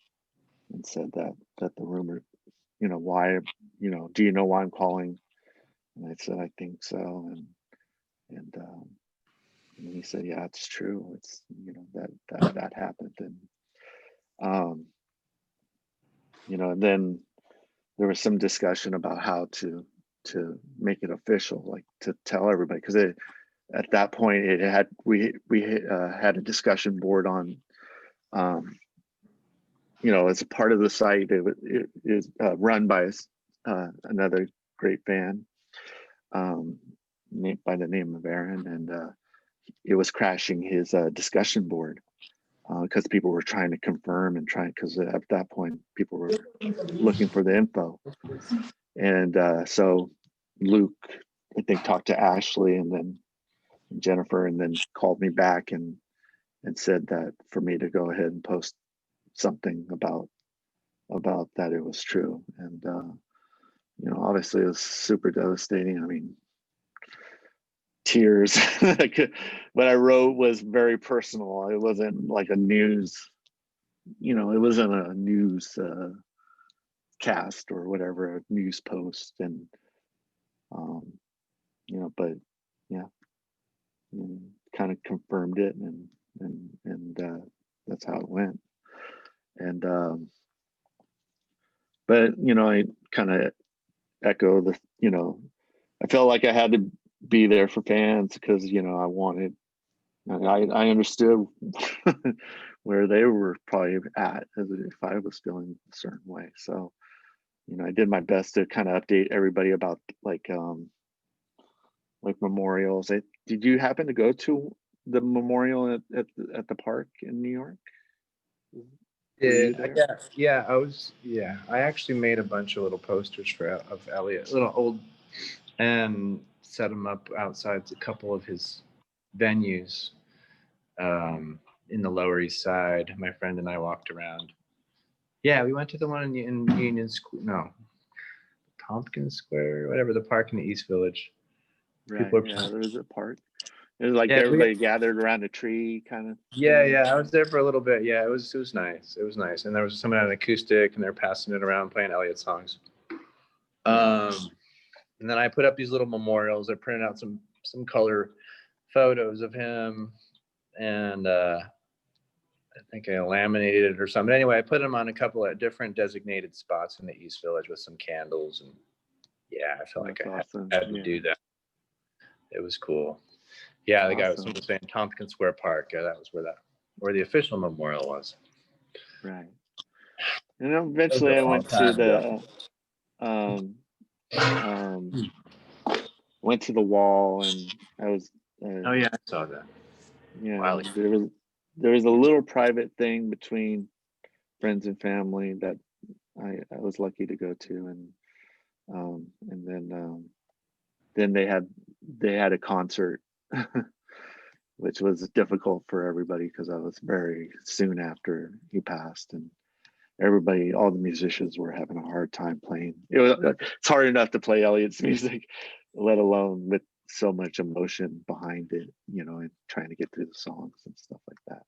said that the rumor, why, do you know why I'm calling? And I said, I think so, and he said, yeah, it's true. It's that happened, and and then there was some discussion about how to make it official, like to tell everybody, because at that point we had a discussion board on, as a part of the site. It is run by another great fan, by the name of Aaron, and it was crashing his discussion board because people were trying to confirm because at that point people were looking for the info. And so Luke, I think, talked to Ashley and then Jennifer, and then called me back and said that for me to go ahead and post something about that it was true. And obviously it was super devastating. I mean, tears. What I wrote was very personal. It wasn't like a news, it wasn't a news cast or whatever, a news post. And but yeah, kind of confirmed it, and that's how it went. And but I kind of echo the, I felt like I had to be there for fans because I wanted, I understood where they were probably at as if I was feeling a certain way. So I did my best to kind of update everybody about like memorials. Did you happen to go to the memorial at the park in New York? Yeah, I actually made a bunch of little posters of Elliott, little old, and set them up outside a couple of his venues in the Lower East Side. My friend and I walked around. Yeah, we went to the one in Union Square, no, Tompkins Square, whatever, the park in the East Village. Right, yeah, there is a park. It was like Yeah, everybody gathered around a tree, kind of. yeah. I was there for a little bit. Yeah, it was nice. It was nice, and there was someone on an acoustic, and they're passing it around, playing Elliott songs. And then I put up these little memorials. I printed out some color photos of him, and I think I laminated it or something. Anyway, I put him on a couple of different designated spots in the East Village with some candles, and yeah, I felt like I had to do that. It was cool. Yeah, the guy was saying Tompkins Square Park. Yeah, that was where the official memorial was. Right. And eventually I went to the went to the wall, and I was oh yeah, I saw that. Yeah, wow. There was a little private thing between friends and family that I was lucky to go to, and then they had a concert, which was difficult for everybody because I was very soon after he passed, and everybody, all the musicians were having a hard time playing. It's hard enough to play Elliott's music, let alone with so much emotion behind it, and trying to get through the songs and stuff like that.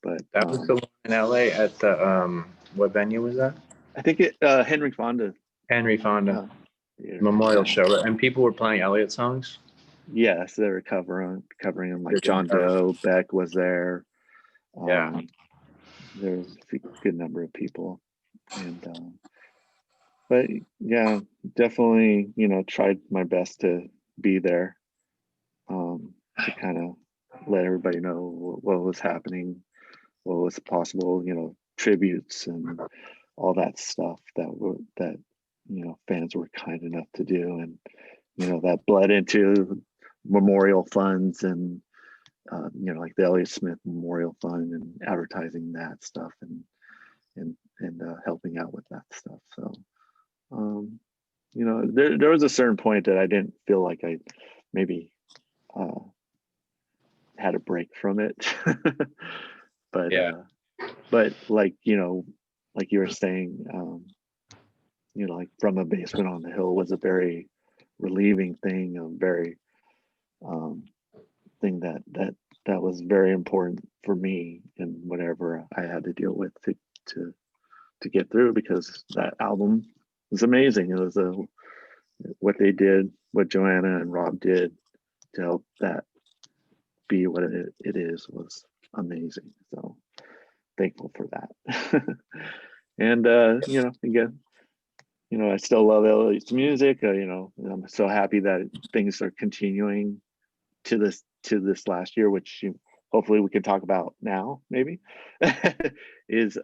But that was the one in LA at the what venue was that? I think Henry Fonda Memorial show, and people were playing Elliott songs. Yes, they were covering them, like John Doe, Beck was there. Yeah, there was a good number of people, and but yeah, definitely, tried my best to be there, to kind of let everybody know what was happening, what was possible, tributes and all that stuff that fans were kind enough to do, and that bled into memorial funds, and like the Elliott Smith Memorial Fund, and advertising that stuff, and helping out with that stuff. So there was a certain point that I didn't feel like I maybe had a break from it. But yeah. But like like you were saying, like From a Basement on the Hill was a very relieving thing, a very thing that was very important for me and whatever I had to deal with to get through, because that album was amazing. It was what they did, what Joanna and Rob did to help that be what it is, was amazing. So thankful for that. And again, I still love Elliott's music. I'm so happy that things are continuing to this last year, which hopefully we can talk about now, maybe. Is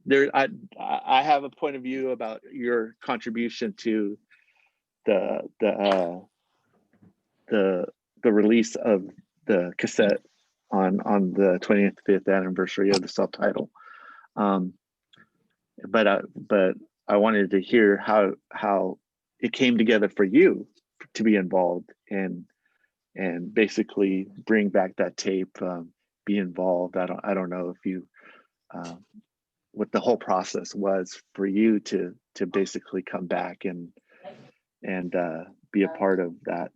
there I have a point of view about your contribution to the release of the cassette on the 25th anniversary of the Subtitle. But I wanted to hear how it came together for you to be involved and basically bring back that tape, be involved. I don't know if you what the whole process was for you to basically come back and be a part of that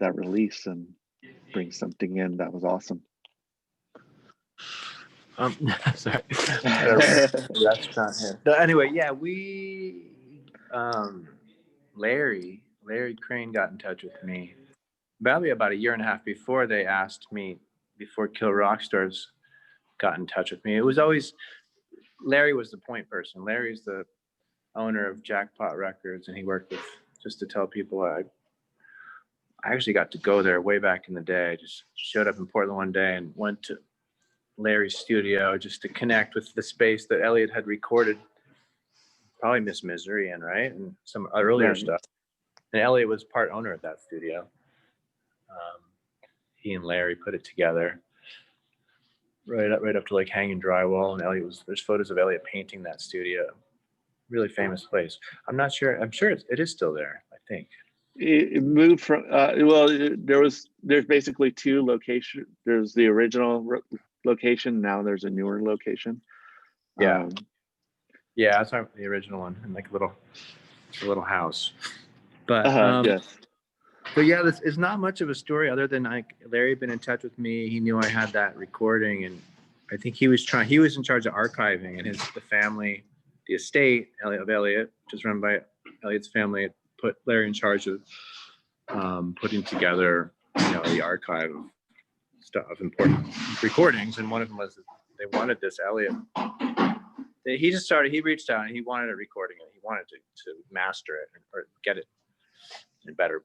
release and bring something in that was awesome. Sorry. Restaurant here. Anyway, yeah, we Larry Crane got in touch with me probably about a year and a half before they asked me, before Kill Rock Stars got in touch with me. It was always Larry was the point person. Larry's the owner of Jackpot Records, and he worked with, just to tell people, I actually got to go there way back in the day. I just showed up in Portland one day and went to Larry's studio just to connect with the space that Elliott had recorded, probably Miss Misery in, right? And some earlier stuff. And Elliott was part owner of that studio. He and Larry put it together right up to like hanging drywall. And there's photos of Elliott painting that studio. Really famous place. I'm sure it is still there, I think. It moved from there's basically two locations. There's the original location. Now there's a newer location. Yeah. Yeah, that's the original one, in like a little house. But yes. But yeah, this is not much of a story other than Larry had been in touch with me. He knew I had that recording, and I think he was in charge of archiving, and the family, the estate of Elliott, which is run by Elliott's family, had put Larry in charge of putting together, the archive of stuff, of important recordings. And one of them was they wanted this Elliott. He reached out and he wanted a recording it. He wanted to master it or get it in better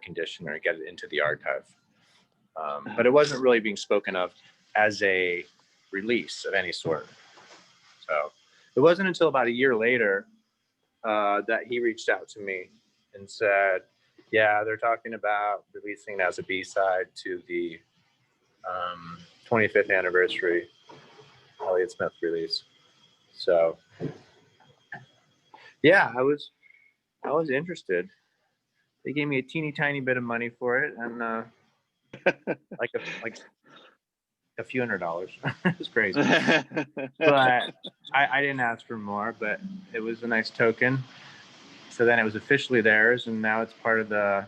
condition or get it into the archive. But it wasn't really being spoken of as a release of any sort. So it wasn't until about a year later that he reached out to me and said, yeah, they're talking about releasing it as a B-side to the 25th anniversary Elliott Smith release. So yeah, I was interested. They gave me a teeny tiny bit of money for it, and like a few $100s. It was crazy, but I didn't ask for more. But it was a nice token. So then it was officially theirs, and now it's part of the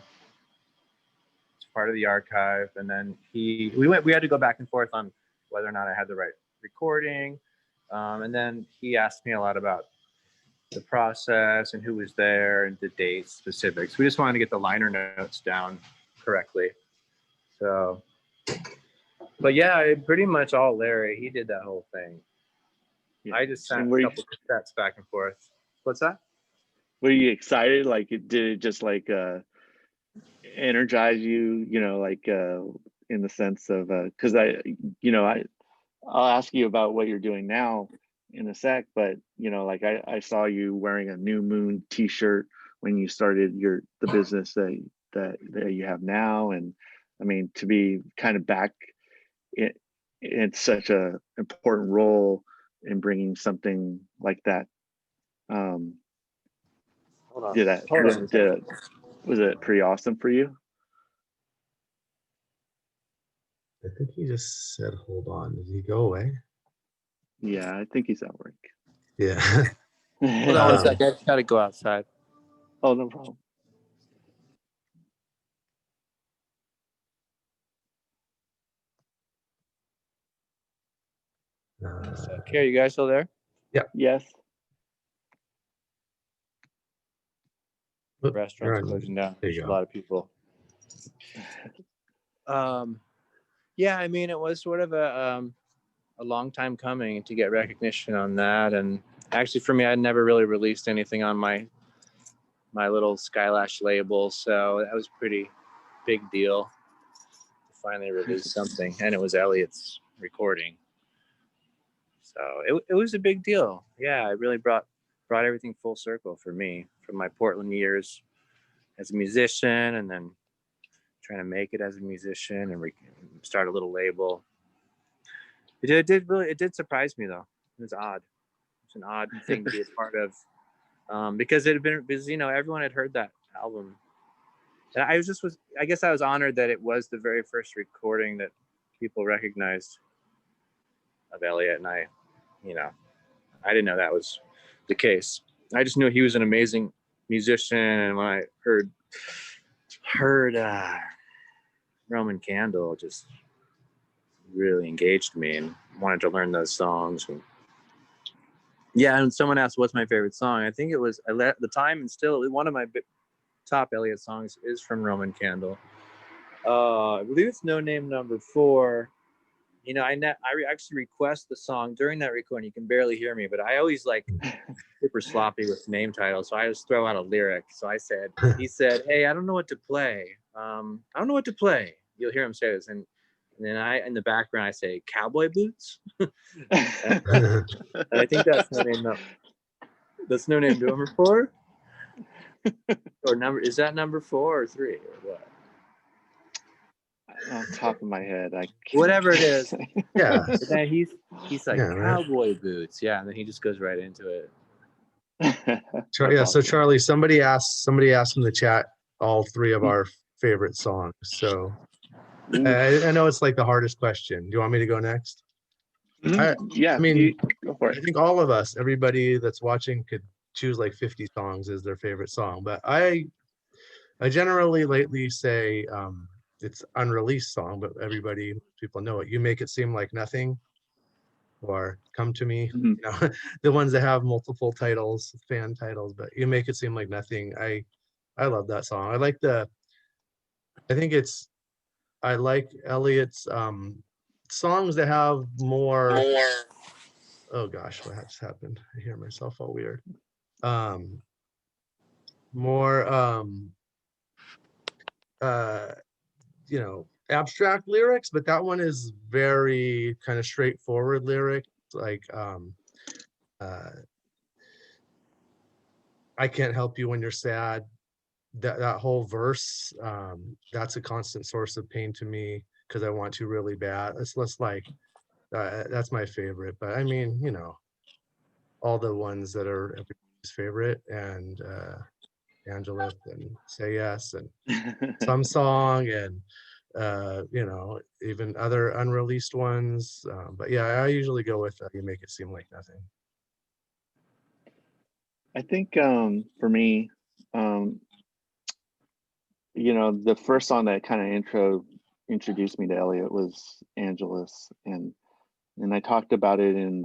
archive. And then we had to go back and forth on whether or not I had the right recording, and then he asked me a lot about the process and who was there and the dates, specifics. We just wanted to get the liner notes down correctly. So, but yeah, pretty much all Larry. He did that whole thing. Yeah. I just sent a couple cassettes back and forth. What's that? Were you excited? Like, did it just like energize you? In the sense of because I'll ask you about what you're doing now in a sec, but I saw you wearing a New Moon t-shirt when you started the business that you have now, and I mean, to be kind of back in such a important role in bringing something like that. Was it pretty awesome for you? I think he just said, hold on. Did he go away? Yeah, I think he's at work. Yeah. Hold on one second. I just gotta go outside. Oh, no problem. Okay, are you guys still there? Yeah. Yes. Restaurants closing down. There's a lot of people. Yeah, I mean, it was sort of a long time coming to get recognition on that. And actually, for me, I'd never really released anything on my little Skylash label, so that was a pretty big deal to finally release something. And it was Elliott's recording, so it was a big deal. Yeah, it really brought everything full circle for me from my Portland years as a musician, and then trying to make it as a musician and start a little label. It did surprise me though. It was odd. It's an odd thing to be a part of, because everyone had heard that album. And I guess I was honored that it was the very first recording that people recognized of Elliott, and I didn't know that was the case. I just knew he was an amazing musician, and when I heard Roman Candle, just really engaged me and wanted to learn those songs. And someone asked what's my favorite song. I think it was at the time, and still one of my top Elliott songs is from Roman Candle. I believe it's No Name Number 4. I actually request the song during that recording. You can barely hear me, but I always super sloppy with name titles, so I just throw out a lyric. So he said, "Hey, I don't know what to play. I don't know what to play." You'll hear him say this, and then in the background I say "Cowboy Boots," and I think that's No Name Number. That's No Name Number 4, or is that number 4 or 3 or what? On top of my head, whatever it is. Yeah. But then he's like, "Cowboy Boots," yeah, and then he just goes right into it. Yeah. So Charlie, somebody asked in the chat all 3 of our favorite songs. So I know it's like the hardest question. Do you want me to go next? Yeah. I mean, go for it. I think all of us, everybody that's watching, could choose like 50 songs as their favorite song. But I generally lately say it's unreleased song, but people know it. You Make It Seem Like Nothing, or Come to Me, Mhm. you know, the ones that have multiple titles, fan titles, but You Make It Seem Like Nothing. I love that song. I think I like Elliott's songs that have more. Oh gosh, what just happened? I hear myself all weird. Um More uh abstract lyrics, but that one is very kind of straightforward lyrics, like uh I can't help you when you're sad. That whole verse, that's a constant source of pain to me because I want to really bad. It's less like that's my favorite, but I mean, all the ones that are everybody's favorite, and Angela and Say Yes and Some Song, and even other unreleased ones. But yeah, I usually go with You Make It Seem Like Nothing. I think for me, um, the first song that kind of introduced me to Elliott was Angelus, and I talked about it in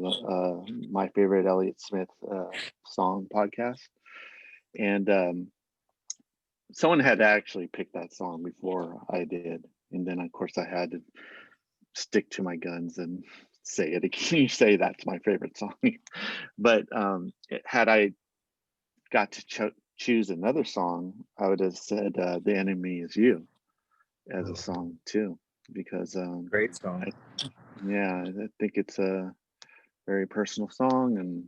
my favorite Elliott Smith song podcast, and someone had actually picked that song before I did, and then of course I had to stick to my guns and say it again. Say that's my favorite song, but had I got to choose another song, I would have said "The Enemy Is You" as a Oh, song too, because Great song. I think it's a very personal song, and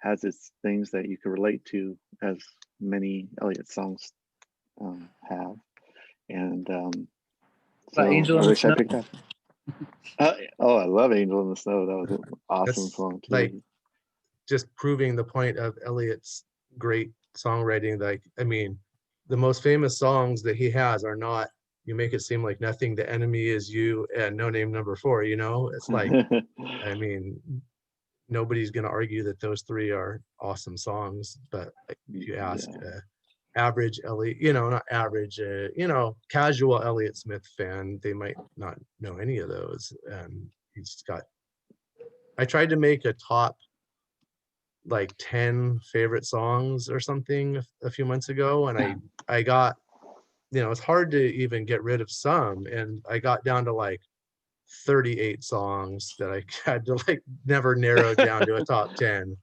has its things that you can relate to, as many Elliott songs have. And About so Angel I in the wish I Snow. picked that. Oh, I love "Angel in the Snow." That was an awesome that's song like too. just proving the point of Elliott's great songwriting. Like, I mean, the most famous songs that he has are not You Make It Seem Like Nothing, The Enemy Is You, and No Name Number 4. It's like, I mean, nobody's going to argue that those three are awesome songs. But like, if you ask Yeah. average Elliott, not average, casual Elliott Smith fan, they might not know any of those. And I tried to make a top like 10 favorite songs or something a few months ago, and I got, it's hard to even get rid of some, and I got down to like 38 songs that I had to like never narrowed down to a top 10.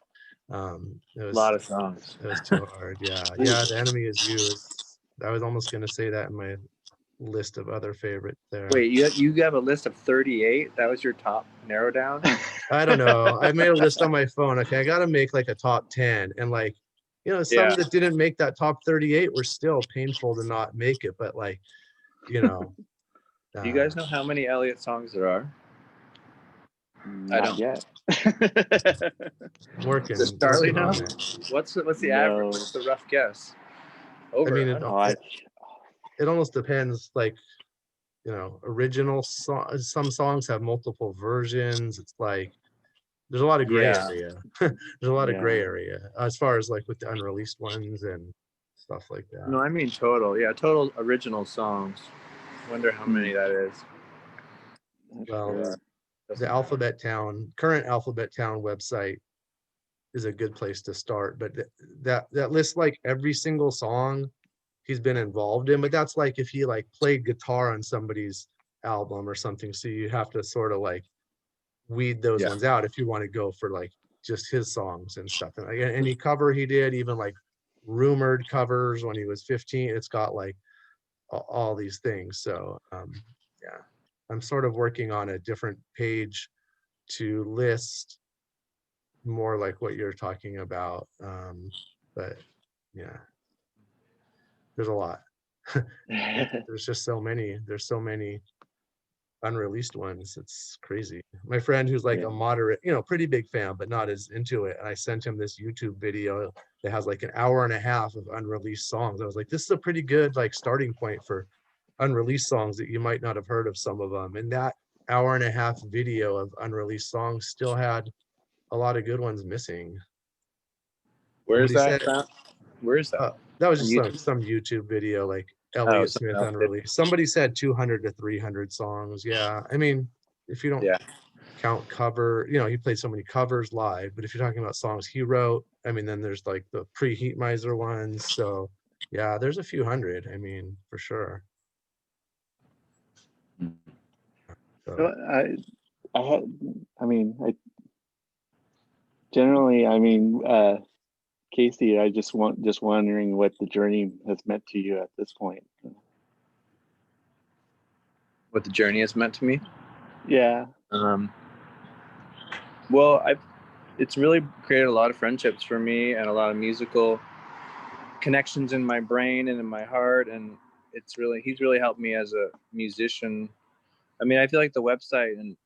It A lot was of songs. too hard. Yeah, The Enemy Is You is, I was almost going to say that in my list of other favorites there. Wait, you have a list of 38? That was your top narrow down? I don't know. I made a list on my phone. Okay, I got to make like a top 10, and like, some Yeah. that didn't make that top 38 were still painful to not make it. But like, you know, Do you guys know how many Elliott songs there are? I Not don't. yet. Does working Charlie know? on it. What's the No. average? What's the rough guess? I Over mean, 100. Oh, it almost depends. Like, original song. Some songs have multiple versions. It's like there's a lot of gray Yeah. area. There's a lot of gray yeah. area as far as like with the unreleased ones and stuff like that. No, I mean total. Yeah, total original songs. Wonder how many that is. Well, Sure. the current Alphabet Town website is a good place to start, but that lists like every single song he's been involved in, but that's like if he like played guitar on somebody's album or something, so you have to sort of like weed those Yeah. ones out if you want to go for like just his songs and stuff. And like any cover he did, even like rumored covers when he was 15, it's got like all these things. So yeah, I'm sort of working on a different page to list more like what you're talking about. But yeah, there's a lot. There's just so many. There's so many unreleased ones. It's crazy. My friend who's like Yeah. a moderate, pretty big fan, but not as into it. And I sent him this YouTube video that has like an hour and a half of unreleased songs. I was like, this is a pretty good like starting point for unreleased songs that you might not have heard of some of them. And that hour and a half video of unreleased songs still had a lot of good ones missing. Where's Somebody that said found? Where is that? That was On just YouTube? some YouTube video, like Oh, Elliott someone Smith else did. unreleased. Somebody said 200 to 300 songs. Yeah, I mean, if you don't Yeah. count cover, he played so many covers live, but if you're talking about songs he wrote, I mean, then there's like the pre-Heat Miser ones. So yeah, there's a few hundred, I mean, for sure. So So I mean, Casey, just wondering what the journey has meant to you at this point. What the journey has meant to me. Yeah. Well, it's really created a lot of friendships for me and a lot of musical connections in my brain and in my heart, and he's really helped me as a musician. I mean, I feel like the website, and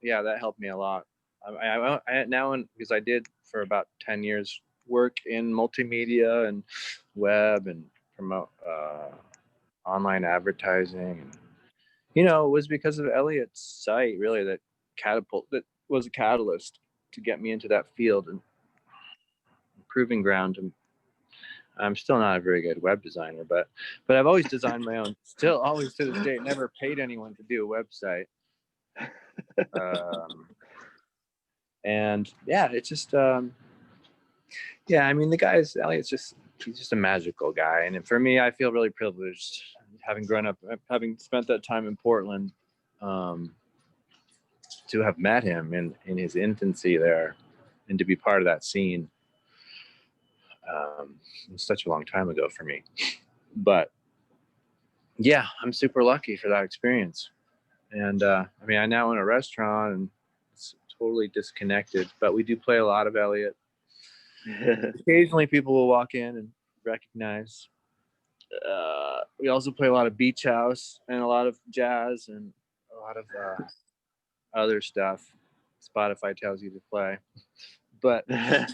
yeah, that helped me a lot. Because I did for about 10 years work in multimedia and web and promote online advertising, and it was because of Elliott's site really that was a catalyst to get me into that field and proving ground. And I'm still not a very good web designer, but I've always designed my own. Still, always to this day, never paid anyone to do a website. And yeah, it's just yeah. I mean, Elliott's he's just a magical guy, and for me, I feel really privileged having grown up, having spent that time in Portland, to have met him in his infancy there, and to be part of that scene. It was such a long time ago for me, but yeah, I'm super lucky for that experience. And I mean, I now own a restaurant, and it's totally disconnected, but we do play a lot of Elliott. Occasionally people will walk in and recognize. We also play a lot of beach house and a lot of jazz and a lot of other stuff Spotify tells you to play. But Can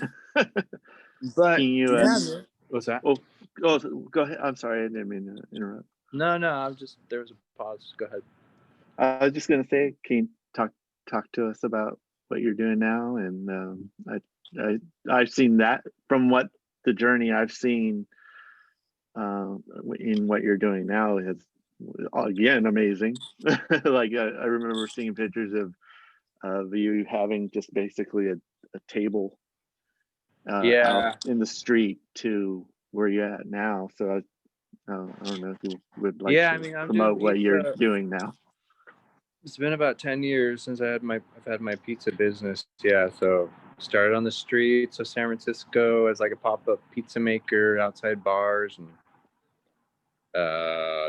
you, yeah, what's that? oh, go ahead. I'm sorry, I didn't mean to interrupt. No, there was a pause. Go ahead. I was just gonna say, can you talk to us about what you're doing now? And I've seen that from what the journey I've seen in what you're doing now is again amazing. Like I remember seeing pictures of you having just basically a table Yeah. out in the street to where you're at now. So I don't know if you would like Yeah, to I mean, I'm promote doing what you're pizza. doing now. It's been about 10 years since I've had my pizza business. Yeah, so started on the streets of San Francisco as like a pop-up pizza maker outside bars, and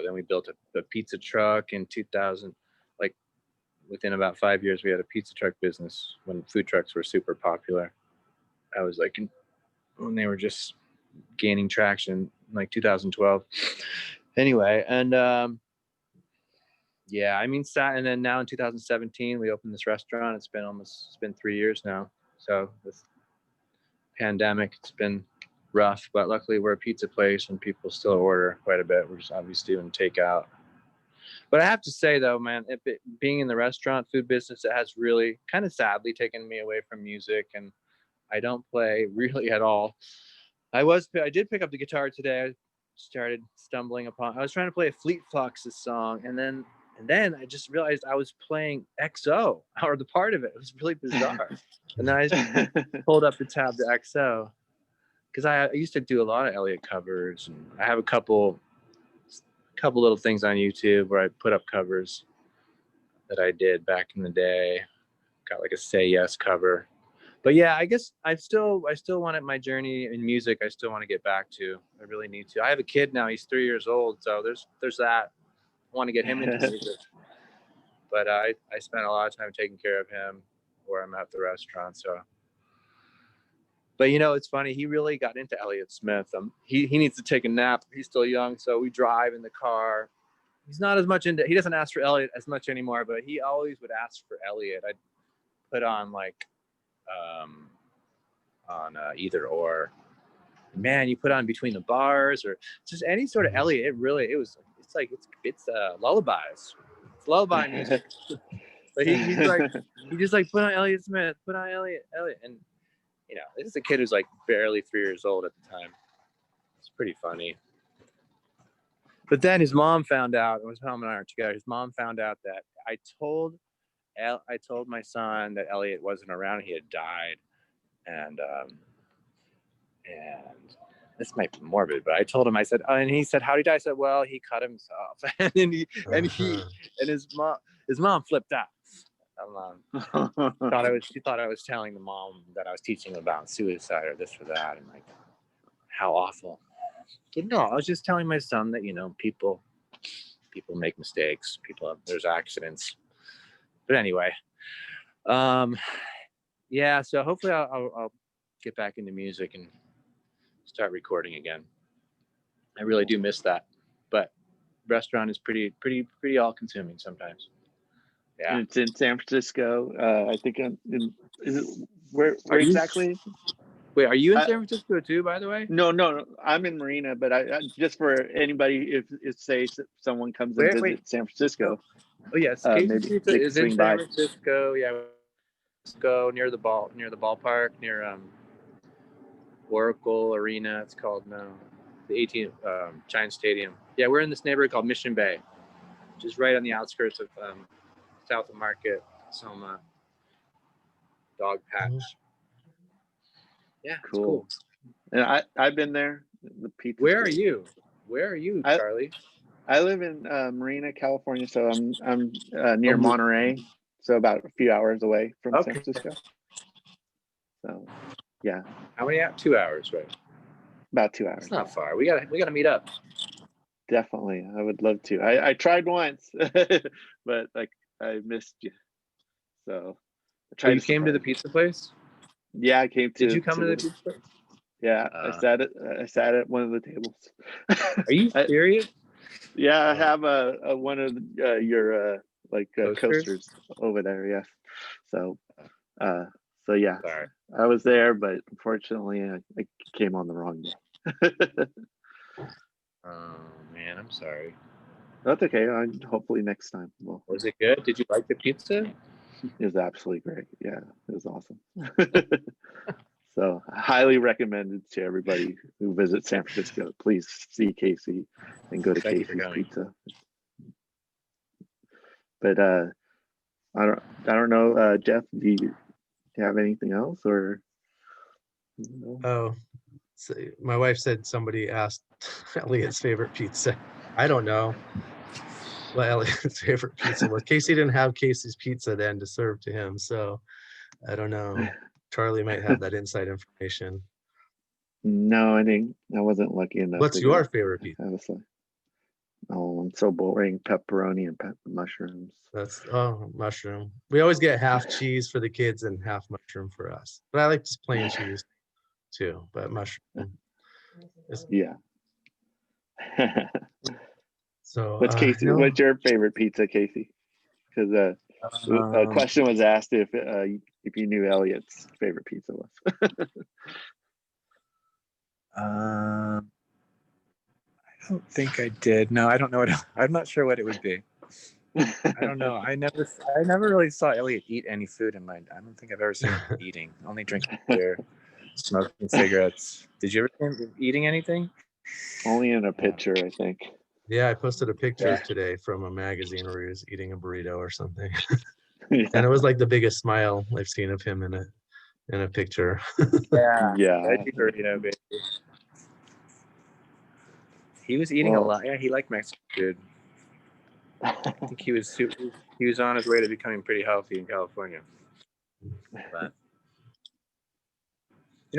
then we built a pizza truck in 2000. Like within about 5 years, we had a pizza truck business when food trucks were super popular. I was like when they were just gaining traction, like 2012. Anyway, and yeah, I mean, and then now in 2017, we opened this restaurant. It's been 3 years now. So with pandemic, it's been rough, but luckily we're a pizza place and people still order quite a bit. We're just obviously doing takeout. But I have to say though, man, being in the restaurant food business, it has really kind of sadly taken me away from music, and I don't play really at all. I did pick up the guitar today. I started stumbling upon. I was trying to play a Fleet Foxes song, and then I just realized I was playing XO, or the part of it. It was really bizarre. And then I pulled up the tab to XO because I used to do a lot of Elliott covers, and I have a couple little things on YouTube where I put up covers that I did back in the day. Got like a Say Yes cover. But yeah, I guess I still want my journey in music. I still want to get back to. I really need to. I have a kid now. He's 3 years old, so there's that. I want to get him into music. But I spent a lot of time taking care of him where I'm at the restaurant. So, but it's funny. He really got into Elliott Smith. He needs to take a nap. He's still young, so we drive in the car. He's not as much into. He doesn't ask for Elliott as much anymore, but he always would ask for Elliott. I'd put on like on Either Or. Man, you put on Between the Bars or just any sort of Elliott. It's lullabies. It's lullaby music. But he just like put on Elliott Smith, put on Elliott, and this is a kid who's like barely 3 years old at the time. It's pretty funny. But then his mom found out. His mom and I are together. His mom found out that I told my son that Elliott wasn't around. He had died, and this might be morbid, but I told him. I said, and he said, "How did he die?" I said, "Well, he cut himself." and his mom flipped out. She thought I was telling the mom that I was teaching about suicide or this or that, and like how awful. But no, I was just telling my son that, you know, people make mistakes. There's accidents. But anyway, yeah. So hopefully I'll get back into music and start recording again. I really do miss that, but restaurant is pretty all consuming sometimes. Yeah. And it's in San Francisco. I think is it where you- exactly? Wait, are you in San Francisco too, by the way? No, I'm in Marina, but I just for anybody, if say someone comes and visits San Francisco. Oh yes, maybe Pizza they can is in swing San by. Francisco. Yeah, go near the ballpark, near Oracle Arena. It's called now, the Giant Stadium. Yeah, we're in this neighborhood called Mission Bay, which is right on the outskirts of South of Market, Soma, Dog Patch. Yeah, it's cool. And I've been there. The pizza. Where are you? Where are you, Charlie? I live in Marina, California, so I'm near Monterey, so about a few hours away from San Francisco. So, yeah. How many hours? 2 hours, right? About 2 hours. It's not far. We gotta meet up. Definitely, I would love to. I tried once, but like I missed you. So I tried. You came to the pizza place? Yeah, I came to. Did you come to the pizza place? Yeah, I sat at one of the tables. Are you serious? Yeah, I have one of your coasters over there. Yes. So yeah, Sorry. I was there, but unfortunately, I came on the wrong day. Oh man, I'm sorry. That's okay. Hopefully next time. Well, was it good? Did you like the pizza? It was absolutely great. Yeah, it was awesome. So highly recommended to everybody who visits San Francisco. Please see Casey and go to Casey's Pizza. But I don't know, Jeff, do you have anything else or? Oh, so my wife said somebody asked Elliott's favorite pizza. I don't know what Elliott's favorite pizza was. Casey didn't have Casey's Pizza then to serve to him, so I don't know. Charlie might have that inside information. No, I wasn't lucky enough. What's your favorite pizza? Oh, I'm so boring. Pepperoni and mushrooms. Mushroom. We always get half cheese for the kids and half mushroom for us. But I like just plain cheese too, but mushroom. Yeah. So what's your favorite pizza, Casey? Because a question was asked if you knew Elliott's favorite pizza was. I don't think I did. No, I don't know I'm not sure what it would be. I don't know. I never really saw Elliott eat any food in my. I don't think I've ever seen him eating. Only drinking beer, smoking cigarettes. Did you ever see him eating anything? Only in a picture, I think. Yeah, I posted a picture today from a magazine where he was eating a burrito or something. And it was like the biggest smile I've seen of him in a picture. Yeah. Burrito, baby. He was eating a lot. Yeah, he liked Mexican food. I think he was on his way to becoming pretty healthy in California. But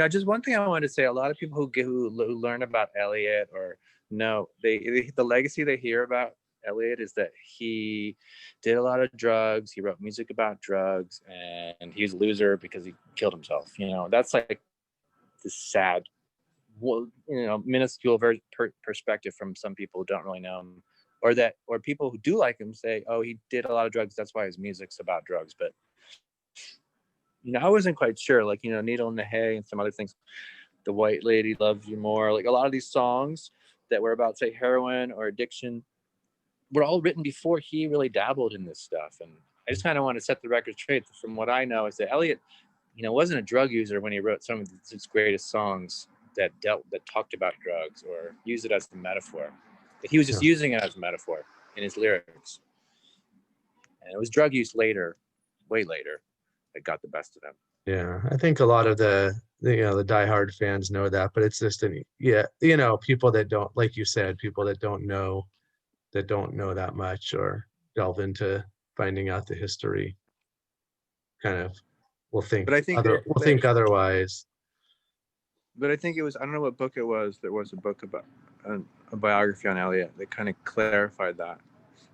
just one thing I wanted to say: a lot of people who learn about Elliott or know the legacy they hear about Elliott is that he did a lot of drugs. He wrote music about drugs, and he's a loser because he killed himself. That's like this sad, minuscule perspective from some people who don't really know him, or people who do like him say, "Oh, he did a lot of drugs. That's why his music's about drugs." But I wasn't quite sure. Like Needle in the Hay and some other things. The White Lady Loves You More. Like a lot of these songs that were about, say, heroin or addiction were all written before he really dabbled in this stuff. And I just kind of want to set the record straight. From what I know is that Elliott, wasn't a drug user when he wrote some of his greatest songs. that talked about drugs or used it as a metaphor. But he was just Yeah. using it as a metaphor in his lyrics. And it was drug use later, way later, that got the best of him. Yeah, I think a lot of the diehard fans know that, but it's just people that don't, like you said, people that don't know that much or delve into finding out the history kind of will think But I think otherwise. But I think it was, I don't know what book it was. There was a book about a biography on Elliott that kind of clarified that.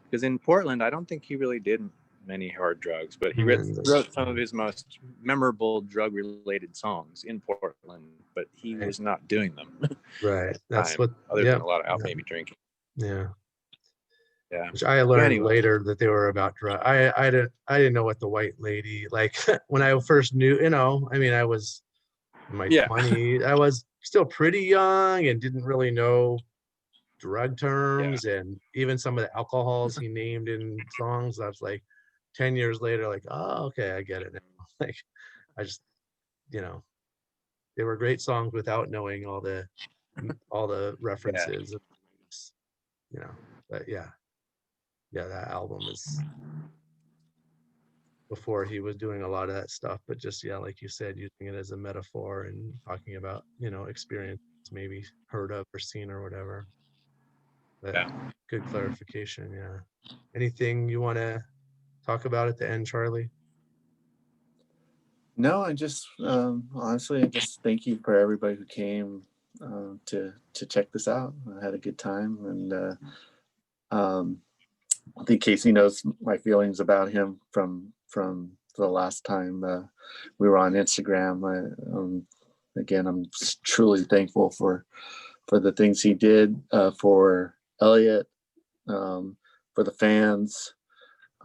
Because in Portland, I don't think he really did many hard drugs, but he wrote some of his most memorable drug-related songs in Portland, but he was not doing them. Right. That's time, what, other than a lot of maybe drinking. Yeah. Yeah. Which I learned later that they were about drugs. I didn't know what the white lady, like when I first knew, I mean, I was in my 20s. I was still pretty young and didn't really know drug terms and even some of the alcohols he named in songs. I was like 10 years later, like, oh, okay, I get it now. Like, I just, they were great songs without knowing all the references, but yeah, that album is before he was doing a lot of that stuff, but just, like you said, using it as a metaphor and talking about, experience maybe heard of or seen or whatever. But good clarification. Yeah. Anything you want to talk about at the end, Charlie? No, I just honestly, I just thank you for everybody who came to check this out. I had a good time, and I think Casey knows my feelings about him from the last time we were on Instagram. Again, I'm truly thankful for the things he did for Elliott, for the fans,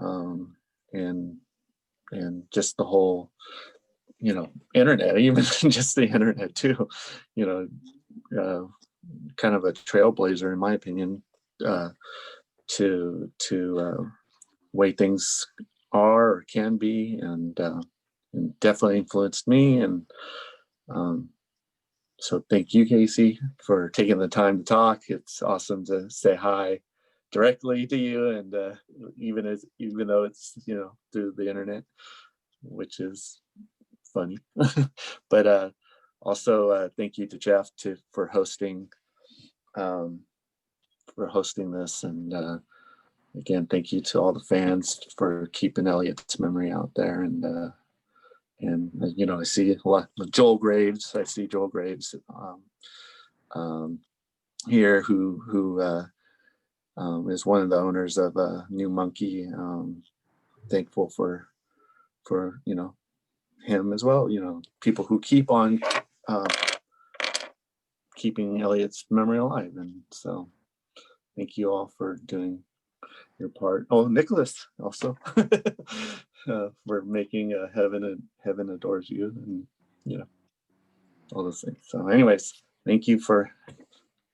and just the whole internet, even just the internet too, kind of a trailblazer in my opinion, to way things are or can be, and definitely influenced me. And so thank you, Casey, for taking the time to talk. It's awesome to say hi directly to you, and even though it's through the internet, which is funny. But also thank you to Jeff for hosting this, and again, thank you to all the fans for keeping Elliott's memory out there. And I see a lot of Joel Graves. I see Joel Graves here, who is one of the owners of New Monkey. Thankful for him as well. People who keep on keeping Elliott's memory alive. And so thank you all for doing your part. Oh, Nicholas also for making Heaven Adores You, and all those things. So anyways, thank you for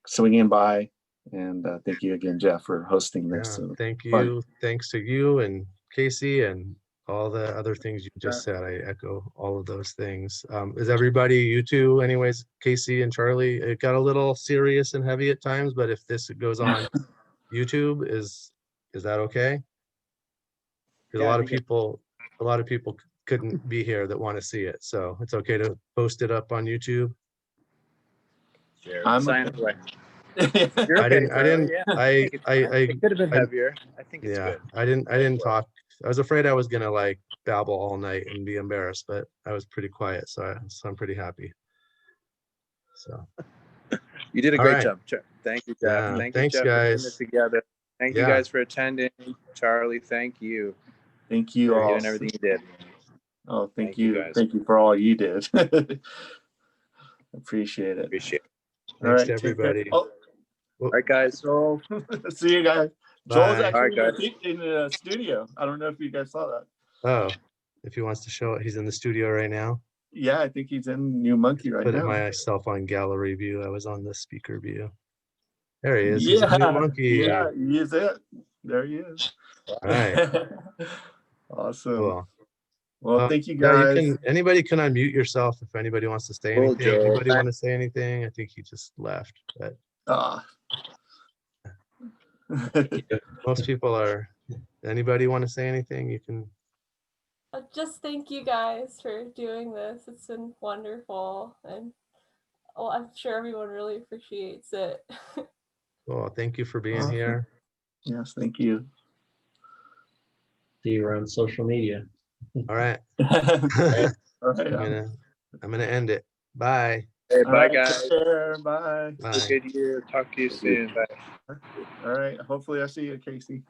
swinging by, and thank you again, Jeff, for hosting this. Thank you. Thanks to you and Casey and all the other things you just said. I echo all of those things. Is everybody, you two, anyways, Casey and Charlie, it got a little serious and heavy at times, but if this goes on YouTube, is that okay? Because a lot of people couldn't be here that want to see it, so it's okay to post it up on YouTube. Sure. I'm sign away. It could have been heavier. I think it's good. I didn't talk. I was afraid I was gonna like babble all night and be embarrassed, but I was pretty quiet, so I'm pretty happy. So you did a great job. Thank you, Jeff. Thanks, you, Jeff, guys. For putting it together. Thank you guys for attending. Charlie, thank you. Thank you for all. doing everything you did. Oh, thank you guys. Thank you for all you did. Appreciate it. Thanks to everybody. All right, guys. So, see you guys. Bye. Joel's actually in the studio. I don't know if you guys saw that. Oh, if he wants to show it, he's in the studio right now. Yeah, I think he's in New Monkey right now. Put myself on gallery view. I was on the speaker view. There he is. Yeah, he's a New Monkey. Yeah, he is it. There he is. All right. Awesome. Cool. Well, thank you No, guys. anybody can unmute yourself if anybody wants to say Cool, anything. Joel. Anybody want to say anything? I think he just left, but Ah. most people are. Anybody want to say anything? You can. Just thank you guys for doing this. It's been wonderful, and I'm sure everyone really appreciates it. Well, thank you for being Awesome. here. Yes, thank you. See you around social media. All right. All right. I'm gonna end it. Bye. Hey, All bye, right, guys. take care. Bye. Bye. Have a good year. Talk to you soon. Bye. All right. Hopefully I see you, Casey.